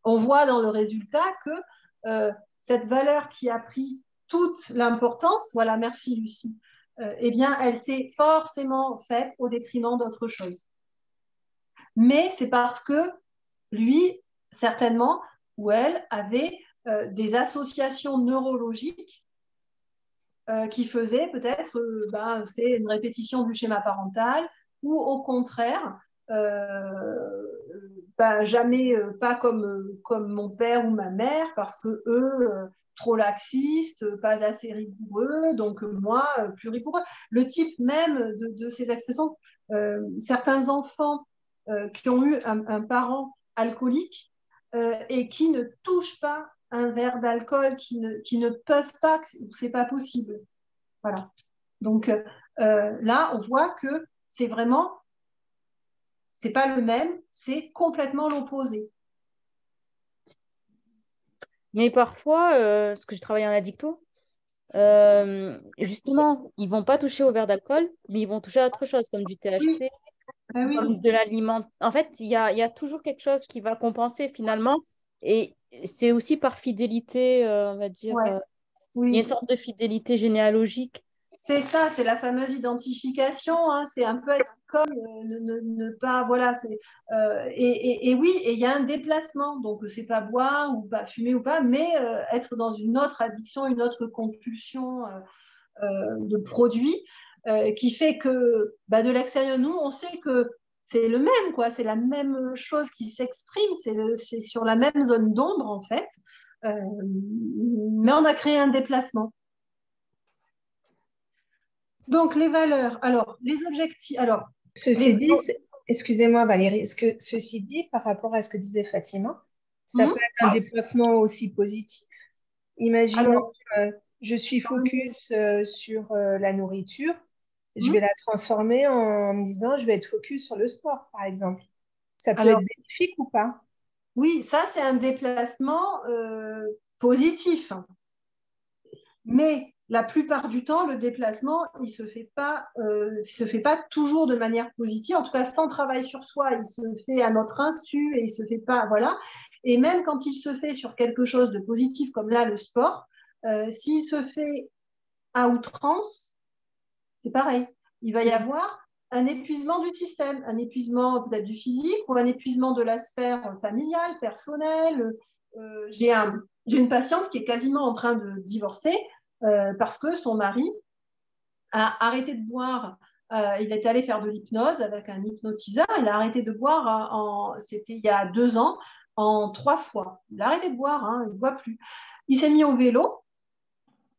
on voit dans le résultat que cette valeur qui a pris toute l'importance, voilà, merci Lucie, eh bien, elle s'est forcément faite au détriment d'autre chose. Mais c'est parce que lui, certainement, ou elle, avait des associations neurologiques qui faisaient peut-être, c'est une répétition du schéma parental, ou au contraire, jamais pas comme mon père ou ma mère, parce que eux, trop laxistes, pas assez rigoureux, donc moi, plus rigoureux. Le type même de ces expressions, certains enfants qui ont eu un parent alcoolique et qui ne touchent pas un verre d'alcool, qui ne peuvent pas, c'est pas possible. Voilà. Donc là, on voit que c'est vraiment, c'est pas le même, c'est complètement l'opposé. Mais parfois, parce que je travaille en addicto, justement, ils vont pas toucher au verre d'alcool, mais ils vont toucher à autre chose, comme du THC, comme de l'aliment. En fait, il y a toujours quelque chose qui va compenser finalement. Et c'est aussi par fidélité, on va dire, il y a une sorte de fidélité généalogique. C'est ça, c'est la fameuse identification, hein, c'est un peu être comme ne pas, voilà, et oui, et il y a un déplacement, donc c'est pas boire ou pas fumer ou pas, mais être dans une autre addiction, une autre compulsion de produits qui fait que de l'extérieur, nous, on sait que c'est le même, quoi, c'est la même chose qui s'exprime, c'est sur la même zone d'ombre en fait, mais on a créé un déplacement. Donc, les valeurs, alors, les objectifs, alors... Ceci dit, excusez-moi Valérie, est-ce que ceci dit, par rapport à ce que disait Fatima, ça peut être un déplacement aussi positif? Imaginons que je suis focus sur la nourriture, je vais la transformer en me disant, je vais être focus sur le sport, par exemple. Ça peut être bénéfique ou pas? Oui, ça, c'est un déplacement positif. Mais la plupart du temps, le déplacement, il se fait pas toujours de manière positive. En tout cas, sans travail sur soi, il se fait à notre insu et il se fait pas, voilà. Et même quand il se fait sur quelque chose de positif, comme là le sport, s'il se fait à outrance, c'est pareil. Il va y avoir un épuisement du système, un épuisement peut-être du physique ou un épuisement de la sphère familiale, personnelle. J'ai une patiente qui est quasiment en train de divorcer parce que son mari a arrêté de boire. Il est allé faire de l'hypnose avec un hypnotiseur. Il a arrêté de boire, c'était il y a 2 ans, en 3 fois. Il a arrêté de boire, hein, il ne boit plus. Il s'est mis au vélo,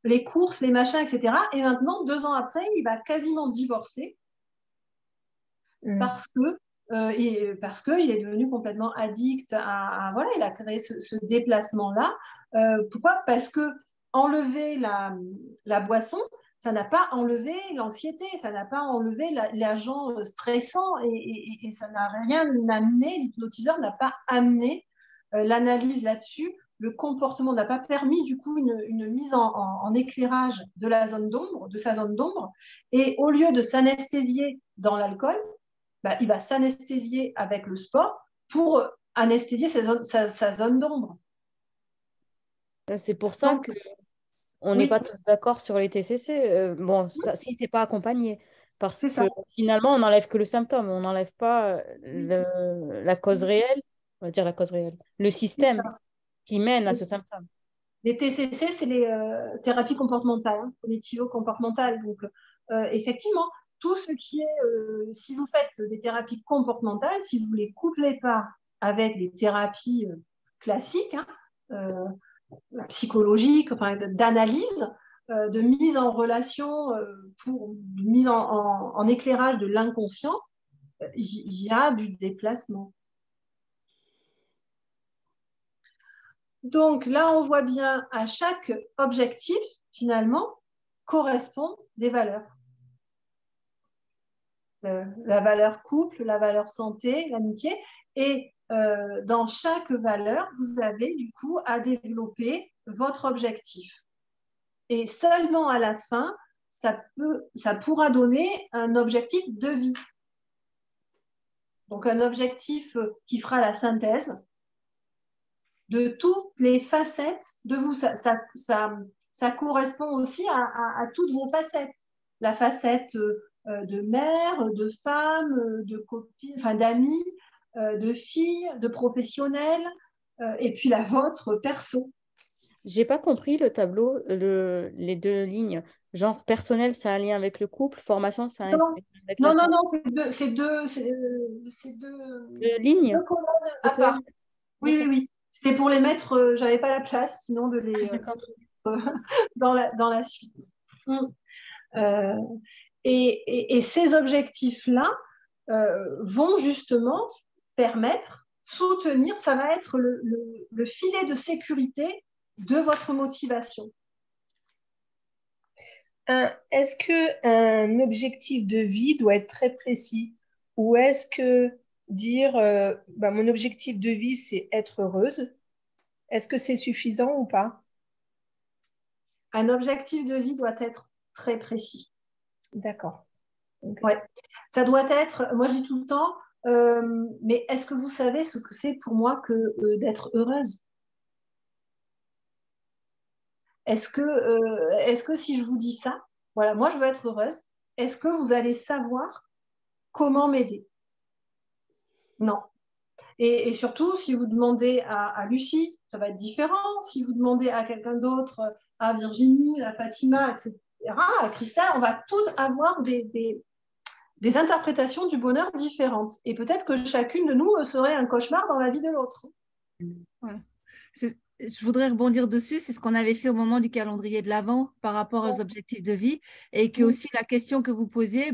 les courses, les machins, etc. Et maintenant, 2 ans après, il va quasiment divorcer parce qu'il est devenu complètement addict voilà, il a créé ce déplacement-là. Pourquoi? Parce que enlever la boisson, ça n'a pas enlevé l'anxiété, ça n'a pas enlevé l'agent stressant et ça n'a rien amené, l'hypnotiseur n'a pas amené l'analyse là-dessus, le comportement n'a pas permis du coup une mise en éclairage de la zone d'ombre, de sa zone d'ombre, et au lieu de s'anesthésier dans l'alcool, il va s'anesthésier avec le sport pour anesthésier sa zone d'ombre. C'est pour ça qu'on n'est pas tous d'accord sur les TCC. Si c'est pas accompagné, parce que finalement, on n'enlève que le symptôme, on n'enlève pas la cause réelle, on va dire la cause réelle, le système qui mène à ce symptôme. Les TCC, c'est les thérapies comportementales, hein, cognitivo-comportementales. Donc, effectivement, tout ce qui est, si vous faites des thérapies comportementales, si vous ne les couplez pas avec des thérapies classiques, hein, psychologiques, enfin, d'analyse, de mise en relation, pour mise en éclairage de l'inconscient, il y a du déplacement. Donc là, on voit bien à chaque objectif, finalement, correspondent des valeurs. La valeur couple, la valeur santé, l'amitié. Et dans chaque valeur, vous avez du coup à développer votre objectif. Et seulement à la fin, ça pourra donner un objectif de vie. Donc un objectif qui fera la synthèse de toutes les facettes de vous. Ça correspond aussi à toutes vos facettes. La facette de mère, de femme, de copine, enfin d'amis, de fille, de professionnelle, et puis la vôtre perso. J'ai pas compris le tableau, les deux lignes. Genre personnel, ça a un lien avec le couple, formation, ça a un lien avec la santé. Non, c'est deux lignes. Deux colonnes à part. Oui. C'était pour les mettre, j'avais pas la place, sinon de les dans la suite. Et ces objectifs-là vont justement permettre, soutenir, ça va être le filet de sécurité de votre motivation. Est-ce qu'un objectif de vie doit être très précis? Ou est-ce que dire mon objectif de vie, c'est être heureuse, est-ce que c'est suffisant ou pas? Un objectif de vie doit être très précis. D'accord. Okay. Ouais. Ça doit être, moi je dis tout le temps, mais est-ce que vous savez ce que c'est pour moi que d'être heureuse? Est-ce que si je vous dis ça, voilà, moi je veux être heureuse, est-ce que vous allez savoir comment m'aider? Non. Et surtout, si vous demandez à Lucie, ça va être différent. Si vous demandez à quelqu'un d'autre, à Virginie, à Fatima, etc., à Christelle, on va tous avoir des interprétations du bonheur différentes. Et peut-être que chacune de nous serait un cauchemar dans la vie de l'autre. Voilà. Je voudrais rebondir dessus, c'est ce qu'on avait fait au moment du calendrier de l'Avent par rapport aux objectifs de vie, et que aussi la question que vous posiez,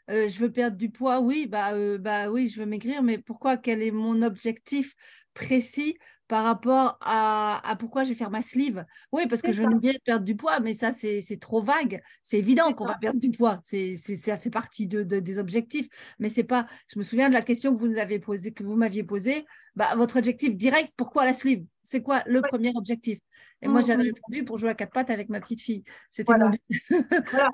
je veux perdre du poids, oui, oui, je veux maigrir, mais pourquoi? Quel est mon objectif précis par rapport à pourquoi je vais faire ma sleeve? Oui, parce que je veux bien perdre du poids, mais ça, c'est trop vague. C'est évident qu'on va perdre du poids. Ça fait partie des objectifs. Mais c'est pas. Je me souviens de la question que vous nous avez posée, que vous m'aviviez posée. Votre objectif direct, pourquoi la sleeve? C'est quoi le premier objectif? Et moi, j'avais répondu pour jouer à quatre pattes avec ma petite fille. C'était mon but. Voilà.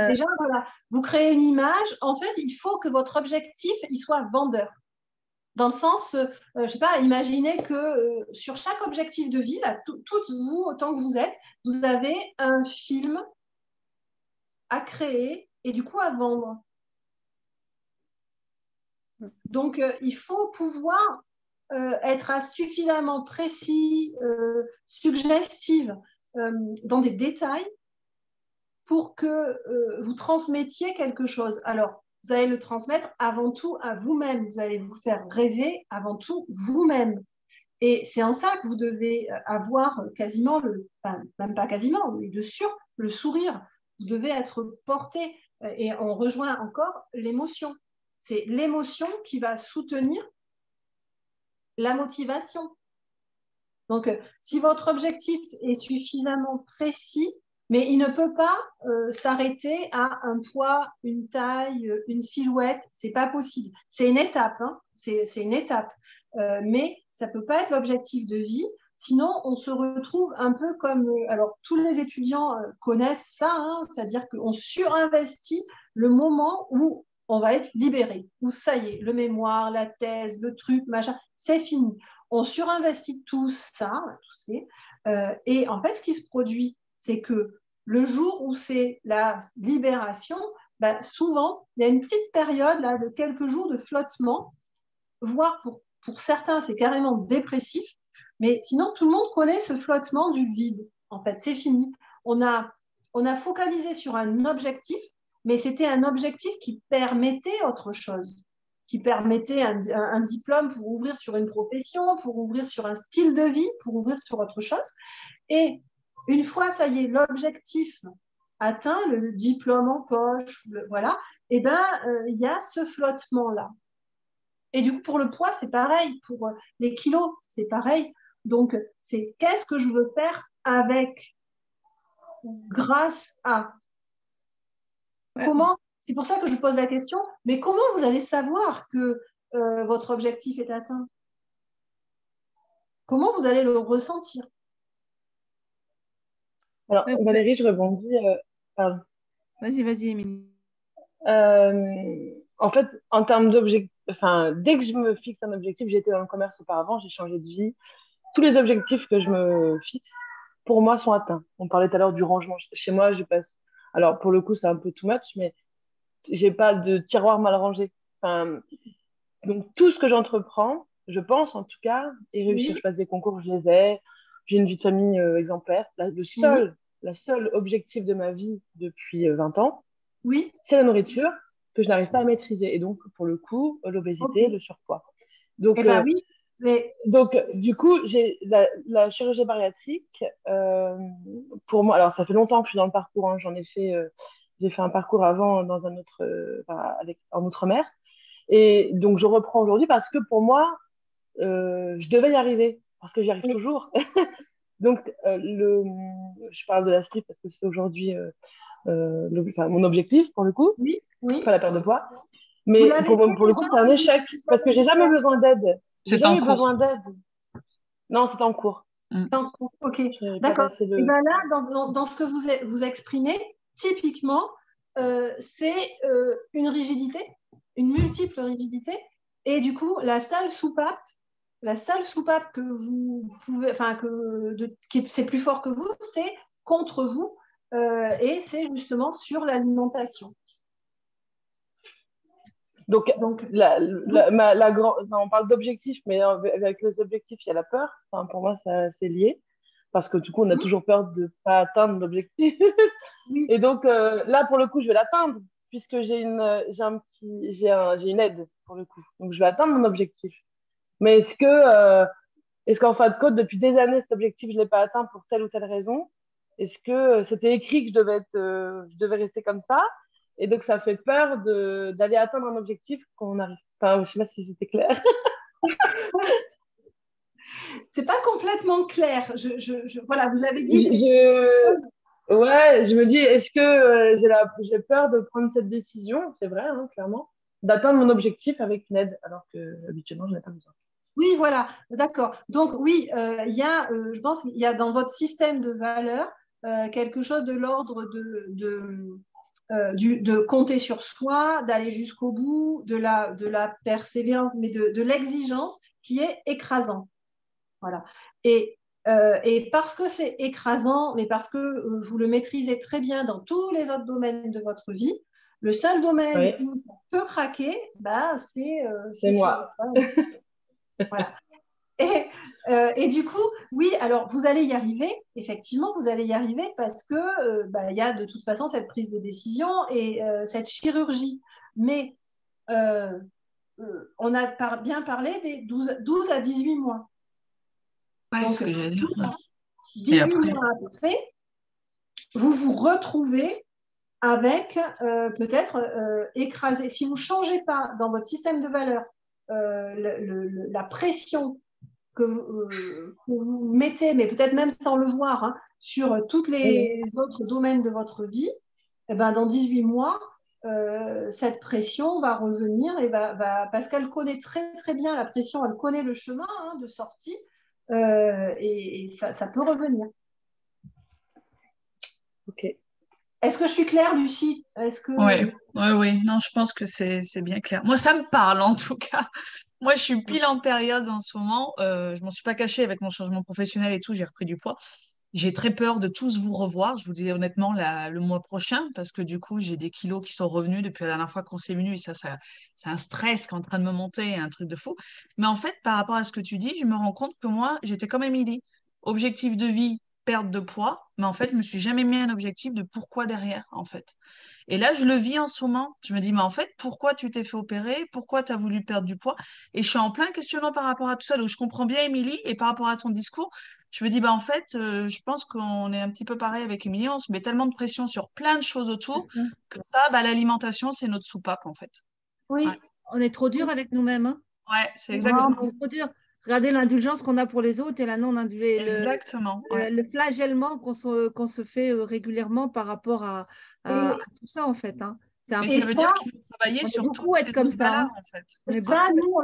Déjà, voilà. Vous créez une image. En fait, il faut que votre objectif il soit vendeur. Dans le sens, je ne sais pas, imaginez que sur chaque objectif de vie, là, toutes vous, autant que vous êtes, vous avez un film à créer et du coup à vendre. Donc, il faut pouvoir être suffisamment précis, suggestive dans des détails pour que vous transmettiez quelque chose. Alors, vous allez le transmettre avant tout à vous-même. Vous allez vous faire rêver avant tout vous-même. Et c'est en ça que vous devez avoir quasiment, même pas quasiment, mais de sûr, le sourire. Vous devez être porté. Et on rejoint encore l'émotion. C'est l'émotion qui va soutenir la motivation. Donc, si votre objectif est suffisamment précis, mais il ne peut pas s'arrêter à un poids, une taille, une silhouette. C'est pas possible. C'est une étape, hein. C'est une étape. Mais ça peut pas être l'objectif de vie. Sinon, on se retrouve un peu comme... alors, tous les étudiants connaissent ça, hein, c'est-à-dire qu'on surinvestit le moment où on va être libéré, où ça y est, le mémoire, la thèse, le truc, machin, c'est fini. On surinvestit tout ça, et en fait, ce qui se produit, c'est que le jour où c'est la libération, souvent, il y a une petite période là, de quelques jours de flottement, voire pour certains, c'est carrément dépressif, mais sinon, tout le monde connaît ce flottement du vide. En fait, c'est fini. On a focalisé sur un objectif, mais c'était un objectif qui permettait autre chose, qui permettait un diplôme pour ouvrir sur une profession, pour ouvrir sur un style de vie, pour ouvrir sur autre chose. Et une fois, ça y est, l'objectif atteint, le diplôme en poche, voilà, et il y a ce flottement-là. Et du coup, pour le poids, c'est pareil. Pour les kilos, c'est pareil. Donc, c'est qu'est-ce que je veux faire avec, grâce à. Comment, c'est pour ça que je pose la question, mais comment vous allez savoir que votre objectif est atteint? Comment vous allez le ressentir? Alors, Ouais, Valérie, je rebondis. Pardon. Vas-y, Émilie. En fait, en termes d'objectifs, enfin, dès que je me fixe un objectif, j'étais dans le commerce auparavant, j'ai changé de vie. Tous les objectifs que je me fixe, pour moi, sont atteints. On parlait tout à l'heure du rangement. Chez moi, je passe. Alors, pour le coup, c'est un peu too much, mais j'ai pas de tiroir mal rangé. Enfin, donc, tout ce que j'entreprends, je pense en tout cas, et réussir. Je passe des concours, je les ai. J'ai une vie de famille exemplaire. La seule objectif de ma vie depuis 20 ans, c'est la nourriture que je n'arrive pas à maîtriser. Et donc, pour le coup, l'obésité, le surpoids. Donc, donc, du coup, j'ai la chirurgie bariatrique, pour moi, alors ça fait longtemps que je suis dans le parcours, hein, j'ai fait un parcours avant dans un autre, en outre-mer. Et donc, je reprends aujourd'hui parce que pour moi, je devais y arriver, parce que j'y arrive toujours. Donc, je parle de la slip parce que c'est aujourd'hui mon objectif, pour le coup, pas la perte de poids. Mais pour le coup, c'est un échec, parce que j'ai jamais besoin d'aide. J'ai jamais besoin d'aide. Non, c'est en cours. C'est en cours, ok. D'accord. Et bien là, dans ce que vous exprimez, typiquement, c'est une rigidité, une multiple rigidité. Et du coup, la seule soupape que vous pouvez, enfin, c'est plus fort que vous, c'est contre vous. Et c'est justement sur l'alimentation. Donc on parle d'objectifs, mais avec les objectifs, il y a la peur. Enfin, pour moi, c'est lié. Parce que du coup, on a toujours peur de ne pas atteindre l'objectif. Et donc, là, pour le coup, je vais l'atteindre, puisque j'ai une aide, pour le coup. Donc, je vais atteindre mon objectif. Mais est-ce qu'en fin de compte, depuis des années, cet objectif, je ne l'ai pas atteint pour telle ou telle raison? Est-ce que c'était écrit que je devais rester comme ça? Et donc, ça fait peur d'aller atteindre un objectif qu'on arrive. Enfin, je ne sais pas si c'était clair. C'est pas complètement clair. Voilà, vous avez dit. Ouais, je me dis, est-ce que j'ai peur de prendre cette décision? C'est vrai, hein, clairement, d'atteindre mon objectif avec une aide, alors que habituellement, je n'ai pas besoin. Oui, voilà, d'accord. Donc, oui, je pense qu'il y a dans votre système de valeurs quelque chose de l'ordre de compter sur soi, d'aller jusqu'au bout, de la persévérance, mais de l'exigence qui est écrasant. Voilà. Et parce que c'est écrasant, mais parce que vous le maîtrisez très bien dans tous les autres domaines de votre vie, le seul domaine où ça peut craquer, c'est moi. Voilà. Et du coup, oui, alors vous allez y arriver, effectivement, vous allez y arriver parce que y a de toute façon cette prise de décision et cette chirurgie. Mais on a bien parlé des 12 à 18 mois. Ouais, c'est ce que j'allais dire. 18 mois après, vous vous retrouvez avec peut-être écrasé. Si vous ne changez pas dans votre système de valeurs la pression que vous mettez, mais peut-être même sans le voir, hein, sur tous les autres domaines de votre vie, et ben, dans 18 mois, cette pression va revenir et parce qu'elle connaît très très bien la pression, elle connaît le chemin de sortie et ça peut revenir. Ok. Est-ce que je suis claire, Lucie? Oui. Non, je pense que c'est bien clair. Moi, ça me parle en tout cas. Moi, je suis pile en période en ce moment. Je m'en suis pas cachée avec mon changement professionnel et tout. J'ai repris du poids. J'ai très peur de tous vous revoir. Je vous dis honnêtement le mois prochain parce que du coup, j'ai des kilos qui sont revenus depuis la dernière fois qu'on s'est venu et ça, c'est un stress qui est en train de me monter, un truc de fou. Mais en fait, par rapport à ce que tu dis, je me rends compte que moi, j'étais comme Émilie. Objectif de vie, perte de poids, mais en fait, je me suis jamais mis un objectif de pourquoi derrière, en fait. Et là, je le vis en ce moment. Je me dis, mais en fait, pourquoi tu t'es fait opérer? Pourquoi tu as voulu perdre du poids? Et je suis en plein questionnement par rapport à tout ça. Donc, je comprends bien, Émilie, et par rapport à ton discours, je me dis, en fait, je pense qu'on est un petit peu pareil avec Émilie. On se met tellement de pression sur plein de choses autour que ça, l'alimentation, c'est notre soupape, en fait. Oui, on est trop dur avec nous-mêmes. Hein. Ouais, c'est exactement. C'est trop dur. Regardez l'indulgence qu'on a pour les autres et la non-indulgence. Exactement. Le flagellement qu'on se fait régulièrement par rapport à tout ça, en fait. Hein. Mais ça veut dire qu'il faut travailler sur beaucoup toutes être ces comme autres ça. valeurs, en fait. Ça, nous,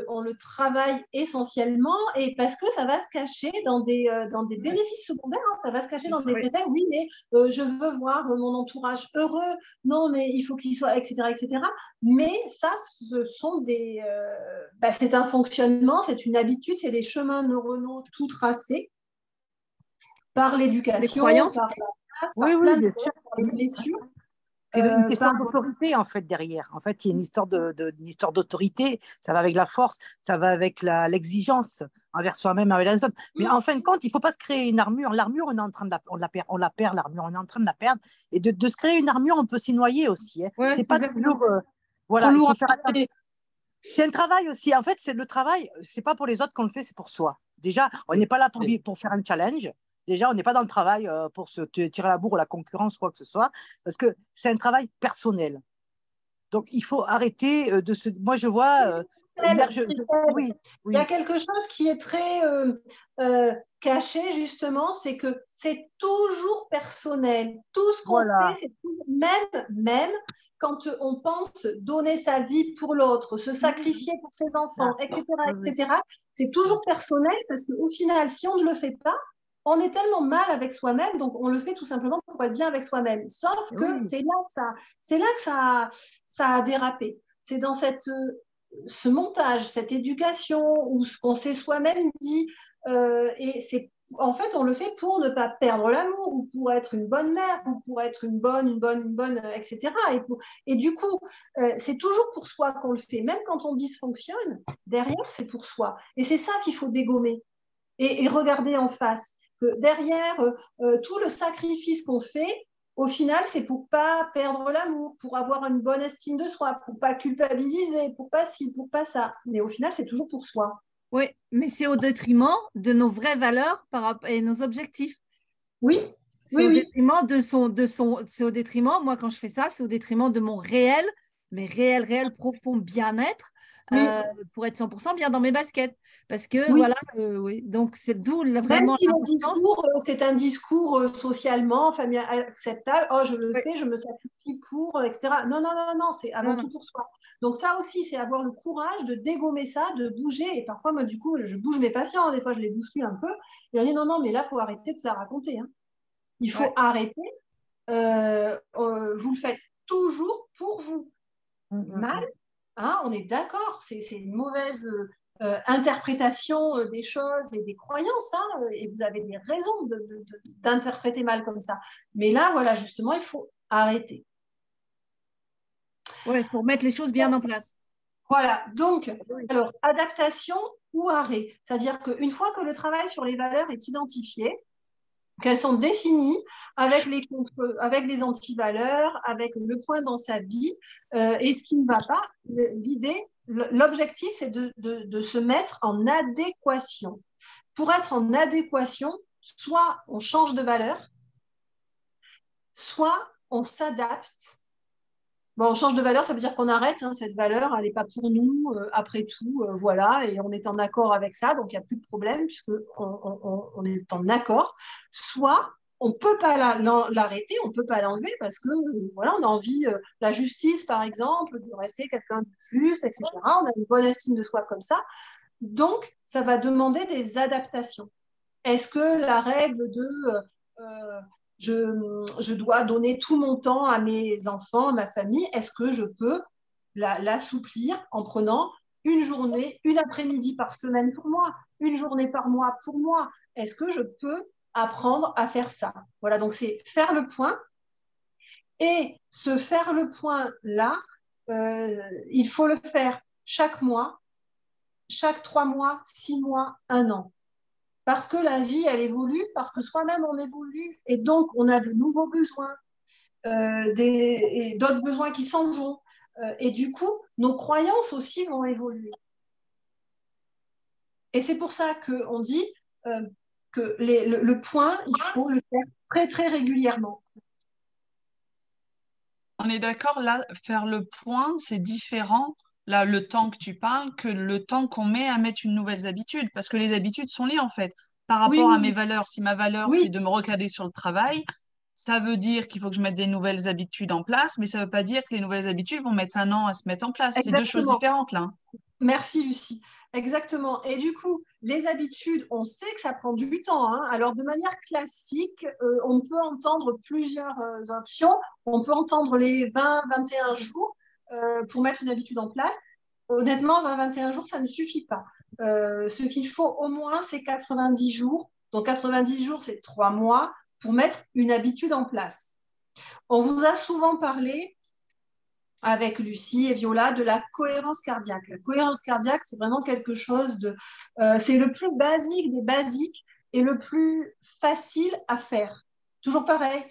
on le travaille essentiellement et parce que ça va se cacher dans des bénéfices secondaires, hein, ça va se cacher dans des prétextes. Oui, mais je veux voir mon entourage heureux. Non, mais il faut qu'il soit, etc., etc. Mais ça, ce sont c'est un fonctionnement, c'est une habitude, c'est des chemins neuronaux tout tracés par l'éducation, par la classe, par plein de choses, par les blessures. C'est une question d'autorité, en fait, derrière. En fait, il y a une histoire une histoire d'autorité. Ça va avec la force, ça va avec l'exigence envers soi-même, avec les autres. Mais en fin de compte, il ne faut pas se créer une armure. L'armure, on est en train de on la perd, l'armure, on est en train de la perdre. Et de se créer une armure, on peut s'y noyer aussi. Hein. Ouais, c'est pas toujours... voilà, il faut faire attention. C'est un travail aussi. En fait, c'est le travail, c'est pas pour les autres qu'on le fait, c'est pour soi. Déjà, on n'est pas là pour faire un challenge. Déjà, on n'est pas dans le travail pour se tirer la bourre ou la concurrence, quoi que ce soit, parce que c'est un travail personnel. Donc, il faut arrêter de se... Moi, je vois... Oui. Il y a quelque chose qui est très caché, justement, c'est que c'est toujours personnel. Tout ce qu'on fait, c'est toujours... Même quand on pense donner sa vie pour l'autre, se sacrifier pour ses enfants, etc., c'est toujours personnel parce qu'au final, si on ne le fait pas, on est tellement mal avec soi-même, donc on le fait tout simplement pour être bien avec soi-même. Sauf que c'est là que ça a dérapé. C'est dans ce montage, cette éducation où ce qu'on s'est soi-même dit, en fait, on le fait pour ne pas perdre l'amour ou pour être une bonne mère ou pour être une bonne, etc. Et du coup, c'est toujours pour soi qu'on le fait. Même quand on dysfonctionne, derrière, c'est pour soi. Et c'est ça qu'il faut dégommer et regarder en face. Que derrière tout le sacrifice qu'on fait, au final, c'est pour pas perdre l'amour, pour avoir une bonne estime de soi, pour pas culpabiliser, pour pas ci, pour pas ça. Mais au final, c'est toujours pour soi. Oui, mais c'est au détriment de nos vraies valeurs et nos objectifs. Oui. C'est au détriment c'est au détriment, moi quand je fais ça, c'est au détriment de mon réel profond bien-être. Pour être 100% bien dans mes baskets. Parce que voilà, donc c'est d'où vraiment. Même si le discours, c'est un discours socialement, acceptable, oh je le fais, je me sacrifie pour, etc. Non, c'est avant tout pour soi. Donc ça aussi, c'est avoir le courage de dégommer ça, de bouger. Et parfois, moi, du coup, je bouge mes patients, des fois, je les bouscule un peu. Et on dit non, mais là, il faut arrêter de se la raconter. Hein. Il faut arrêter. Vous le faites toujours pour vous. Mal. Hein, on est d'accord, c'est une mauvaise interprétation des choses et des croyances, hein, et vous avez des raisons d'interpréter mal comme ça. Mais là, voilà, justement, il faut arrêter. Oui, pour mettre les choses bien en place. Voilà, donc, alors, adaptation ou arrêt. C'est-à-dire qu'une fois que le travail sur les valeurs est identifié, qu'elles sont définies avec les antivaleurs, avec le point dans sa vie et ce qui ne va pas. L'objectif, c'est de se mettre en adéquation. Pour être en adéquation, soit on change de valeur, soit on s'adapte. Bon, on change de valeur, ça veut dire qu'on arrête, hein, cette valeur, elle n'est pas pour nous, après tout, voilà, et on est en accord avec ça, donc il n'y a plus de problème, puisqu'on est en accord. Soit on ne peut pas l'arrêter, on ne peut pas l'enlever, parce que, voilà, on a envie, la justice, par exemple, de rester quelqu'un de juste, etc. On a une bonne estime de soi comme ça. Donc, ça va demander des adaptations. Est-ce que la règle de... je dois donner tout mon temps à mes enfants, à ma famille, est-ce que je peux l'assouplir en prenant une journée, une après-midi par semaine pour moi, une journée par mois pour moi? Est-ce que je peux apprendre à faire ça? Voilà, donc c'est faire le point. Et ce faire le point là, il faut le faire chaque mois, chaque 3 mois, 6 mois, 1 an. Parce que la vie, elle évolue, parce que soi-même, on évolue, et donc on a de nouveaux besoins, et d'autres besoins qui s'en vont. Et du coup, nos croyances aussi vont évoluer. Et c'est pour ça qu'on dit que le point, il faut le faire très, très régulièrement. On est d'accord, là, faire le point, c'est différent, là, le temps que tu parles, que le temps qu'on met à mettre une nouvelle habitude, parce que les habitudes sont liées, en fait, par rapport à mes valeurs. Si ma valeur, c'est de me recader sur le travail, ça veut dire qu'il faut que je mette des nouvelles habitudes en place, mais ça ne veut pas dire que les nouvelles habitudes vont mettre 1 an à se mettre en place. C'est deux choses différentes, là. Merci, Lucie. Exactement. Et du coup, les habitudes, on sait que ça prend du temps, hein. Alors, de manière classique, on peut entendre plusieurs options. On peut entendre les 20-21 jours pour mettre une habitude en place. Honnêtement, 20-21 jours, ça ne suffit pas. Ce qu'il faut au moins, c'est 90 jours. Donc, 90 jours, c'est 3 mois pour mettre une habitude en place. On vous a souvent parlé avec Lucie et Viola de la cohérence cardiaque. La cohérence cardiaque, c'est vraiment quelque chose de... c'est le plus basique des basiques et le plus facile à faire. Toujours pareil,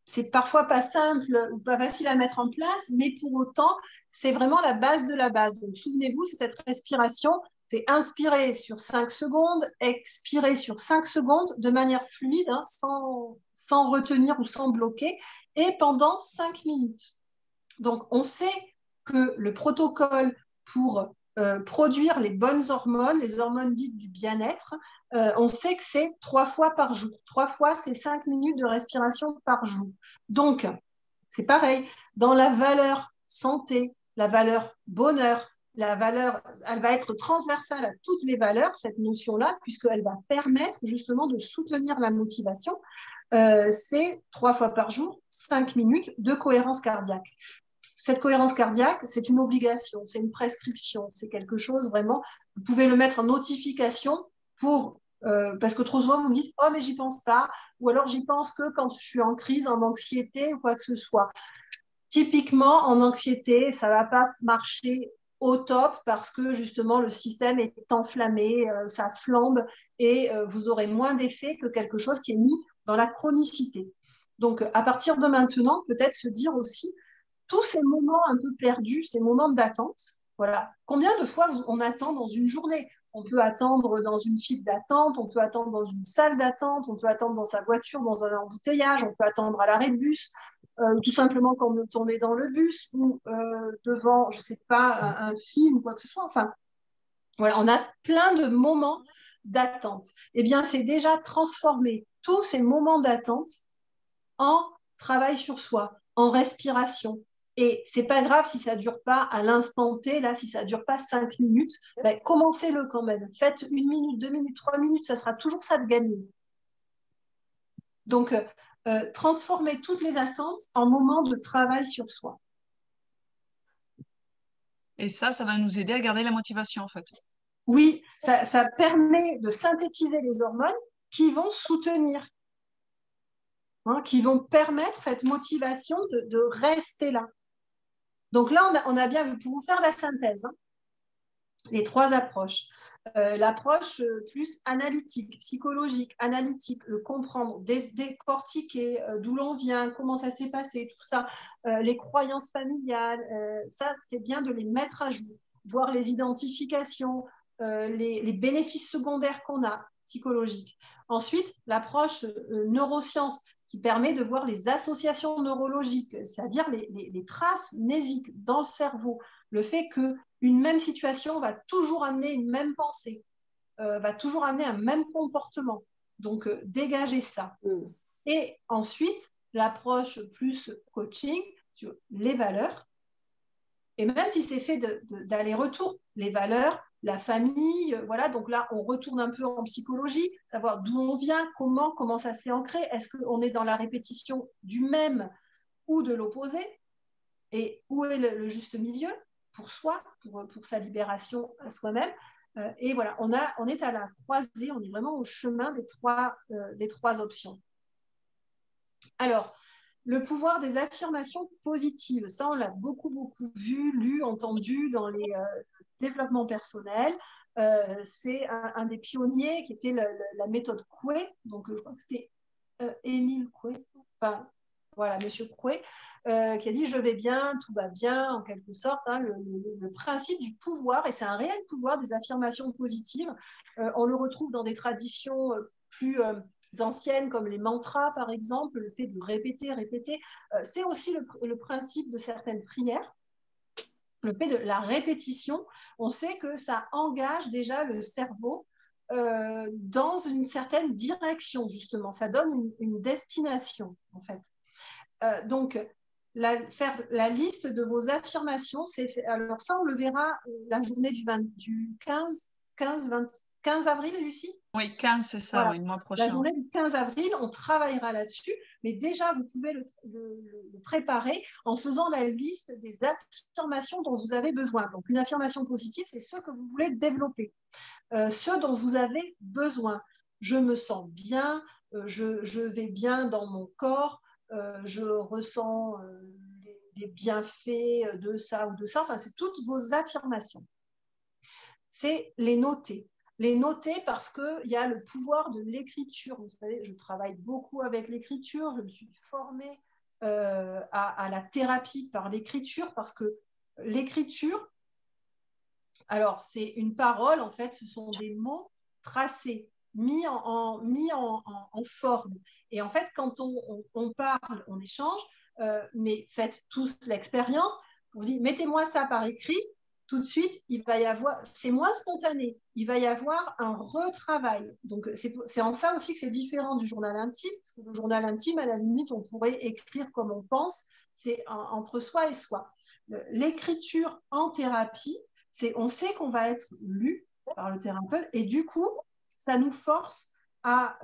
c'est parfois pas simple ou pas facile à mettre en place, mais pour autant, c'est vraiment la base de la base. Donc, souvenez-vous, c'est cette respiration, c'est inspirer sur 5 secondes, expirer sur 5 secondes de manière fluide, hein, sans retenir ou sans bloquer, et pendant 5 minutes. Donc, on sait que le protocole pour produire les bonnes hormones, les hormones dites du bien-être, on sait que c'est 3 fois par jour. 3 fois, c'est 5 minutes de respiration par jour. Donc, c'est pareil. Dans la valeur santé, la valeur bonheur, la valeur, elle va être transversale à toutes les valeurs, cette notion-là, puisqu'elle va permettre justement de soutenir la motivation. C'est 3 fois par jour, 5 minutes de cohérence cardiaque. Cette cohérence cardiaque, c'est une obligation, c'est une prescription, c'est quelque chose vraiment, vous pouvez le mettre en notification pour, parce que trop souvent vous me dites « Oh, mais j'y pense pas » ou alors « J'y pense que quand je suis en crise, en anxiété ou quoi que ce soit ». Typiquement, en anxiété, ça ne va pas marcher au top parce que justement le système est enflammé, ça flambe et vous aurez moins d'effet que quelque chose qui est mis dans la chronicité. Donc, à partir de maintenant, peut-être se dire aussi tous ces moments un peu perdus, ces moments d'attente, voilà. Combien de fois on attend dans une journée? On peut attendre dans une file d'attente, on peut attendre dans une salle d'attente, on peut attendre dans sa voiture, dans un embouteillage, on peut attendre à l'arrêt de bus, tout simplement quand on est dans le bus ou devant, je ne sais pas, un film ou quoi que ce soit. Enfin, voilà, on a plein de moments d'attente. Eh bien, c'est déjà transformer tous ces moments d'attente en travail sur soi, en respiration. Et c'est pas grave si ça dure pas à l'instant T, là, si ça dure pas 5 minutes, ben, commencez-le quand même. Faites 1 minute, 2 minutes, 3 minutes, ça sera toujours ça de gagner. Donc, transformez toutes les attentes en moments de travail sur soi. Et ça va nous aider à garder la motivation, en fait. Oui, ça permet de synthétiser les hormones qui vont soutenir, hein, qui vont permettre cette motivation de rester là. Donc là, on a bien vu, pour vous faire la synthèse, hein, les 3 approches. L'approche plus analytique, psychologique, analytique, le comprendre, décortiquer d'où l'on vient, comment ça s'est passé, tout ça, les croyances familiales, ça, c'est bien de les mettre à jour, voir les identifications, les bénéfices secondaires qu'on a, psychologiques. Ensuite, l'approche neurosciences, qui permet de voir les associations neurologiques, c'est-à-dire les traces mnésiques dans le cerveau, le fait qu'une même situation va toujours amener une même pensée, va toujours amener un même comportement. Donc, dégagez ça. Et ensuite, l'approche plus coaching sur les valeurs, et même si c'est fait d'aller-retour, les valeurs, la famille, voilà, donc là, on retourne un peu en psychologie, savoir d'où on vient, comment ça s'est ancré, est-ce qu'on est dans la répétition du même ou de l'opposé, et où est le juste milieu pour soi, pour sa libération à soi-même. Et voilà, on est à la croisée, on est vraiment au chemin des trois options. Alors, le pouvoir des affirmations positives, ça on l'a beaucoup vu, lu, entendu dans les développements personnels. C'est un des pionniers qui était la méthode Coué, donc je crois que c'était Émile Coué, enfin voilà, Monsieur Coué, qui a dit « je vais bien, tout va bien », en quelque sorte, hein, le principe du pouvoir, et c'est un réel pouvoir des affirmations positives. On le retrouve dans des traditions plus anciennes comme les mantras par exemple, le fait de répéter. C'est aussi le principe de certaines prières, le fait de la répétition. On sait que ça engage déjà le cerveau dans une certaine direction, justement. Ça donne une destination, en fait. Donc, faire la liste de vos affirmations, alors ça, on le verra la journée du 15 avril, Lucie? Oui, 15, c'est ça, voilà. oui, le mois prochain. La journée du 15 avril, on travaillera là-dessus, mais déjà, vous pouvez le préparer en faisant la liste des affirmations dont vous avez besoin. Donc, une affirmation positive, c'est ce que vous voulez développer, ce dont vous avez besoin. Je me sens bien, je vais bien dans mon corps, je ressens les bienfaits de ça ou de ça. Enfin, c'est toutes vos affirmations. C'est les noter. Les noter parce qu'il y a le pouvoir de l'écriture. Vous savez, je travaille beaucoup avec l'écriture. Je me suis formée à la thérapie par l'écriture parce que l'écriture, alors c'est une parole, en fait, ce sont des mots tracés, mis en forme. Et en fait, quand on parle, on échange, mais faites tous l'expérience. Vous dites, mettez-moi ça par écrit. Tout de suite, il va y avoir, c'est moins spontané, il va y avoir un retravail. Donc, c'est en ça aussi que c'est différent du journal intime, parce que le journal intime, à la limite, on pourrait écrire comme on pense, c'est entre soi et soi. L'écriture en thérapie, on sait qu'on va être lu par le thérapeute, et du coup, ça nous force à,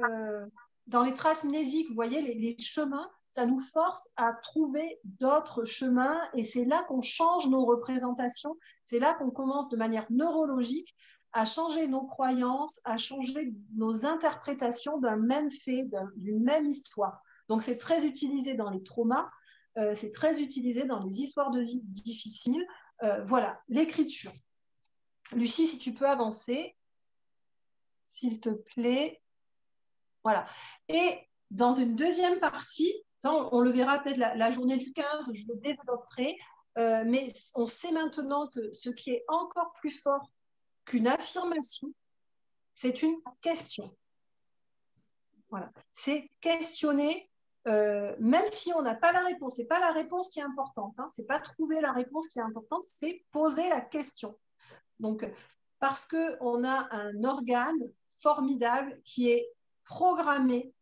dans les traces mnésiques, vous voyez, les chemins, ça nous force à trouver d'autres chemins et c'est là qu'on change nos représentations, c'est là qu'on commence de manière neurologique à changer nos croyances, à changer nos interprétations d'un même fait, d'une même histoire. Donc c'est très utilisé dans les traumas, c'est très utilisé dans les histoires de vie difficiles. Voilà, l'écriture. Lucie, si tu peux avancer, s'il te plaît. Voilà. Et dans une deuxième partie, on le verra peut-être la journée du 15, je le développerai, mais on sait maintenant que ce qui est encore plus fort qu'une affirmation, c'est une question. Voilà. C'est questionner, même si on n'a pas la réponse. Ce n'est pas la réponse qui est importante, hein. Ce n'est pas trouver la réponse qui est importante, c'est poser la question. Donc, parce qu'on a un organe formidable qui est programmé,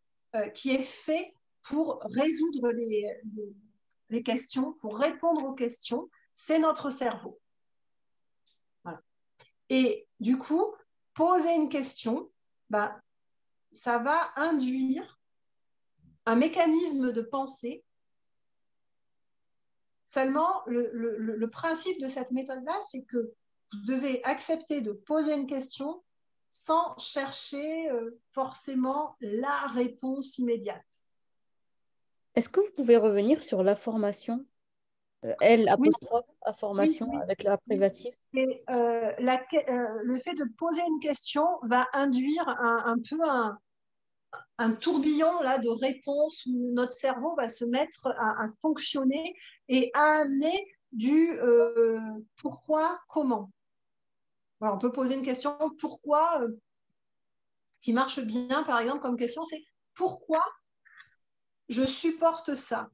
qui est fait pour résoudre les questions, pour répondre aux questions, c'est notre cerveau. Voilà. Et du coup, poser une question, ça va induire un mécanisme de pensée. Seulement, le principe de cette méthode-là, c'est que vous devez accepter de poser une question sans chercher forcément la réponse immédiate. Est-ce que vous pouvez revenir sur la formation L apostrophe à formation oui. avec la privative. Et, le fait de poser une question va induire un peu un tourbillon là, de réponses où notre cerveau va se mettre à fonctionner et à amener du pourquoi, comment. Alors, on peut poser une question pourquoi qui marche bien, par exemple, comme question, c'est pourquoi je supporte ça.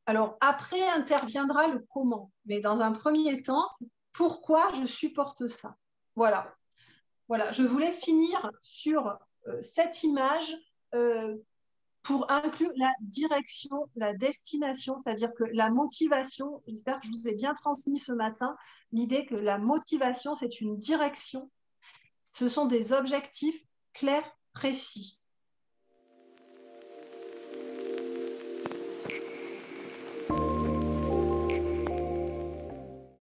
Alors, après interviendra le comment. Mais dans un premier temps, c'est pourquoi je supporte ça. Voilà. Voilà. Je voulais finir sur cette image pour inclure la direction, la destination, c'est-à-dire que la motivation, j'espère que je vous ai bien transmis ce matin, l'idée que la motivation, c'est une direction. Ce sont des objectifs clairs, précis.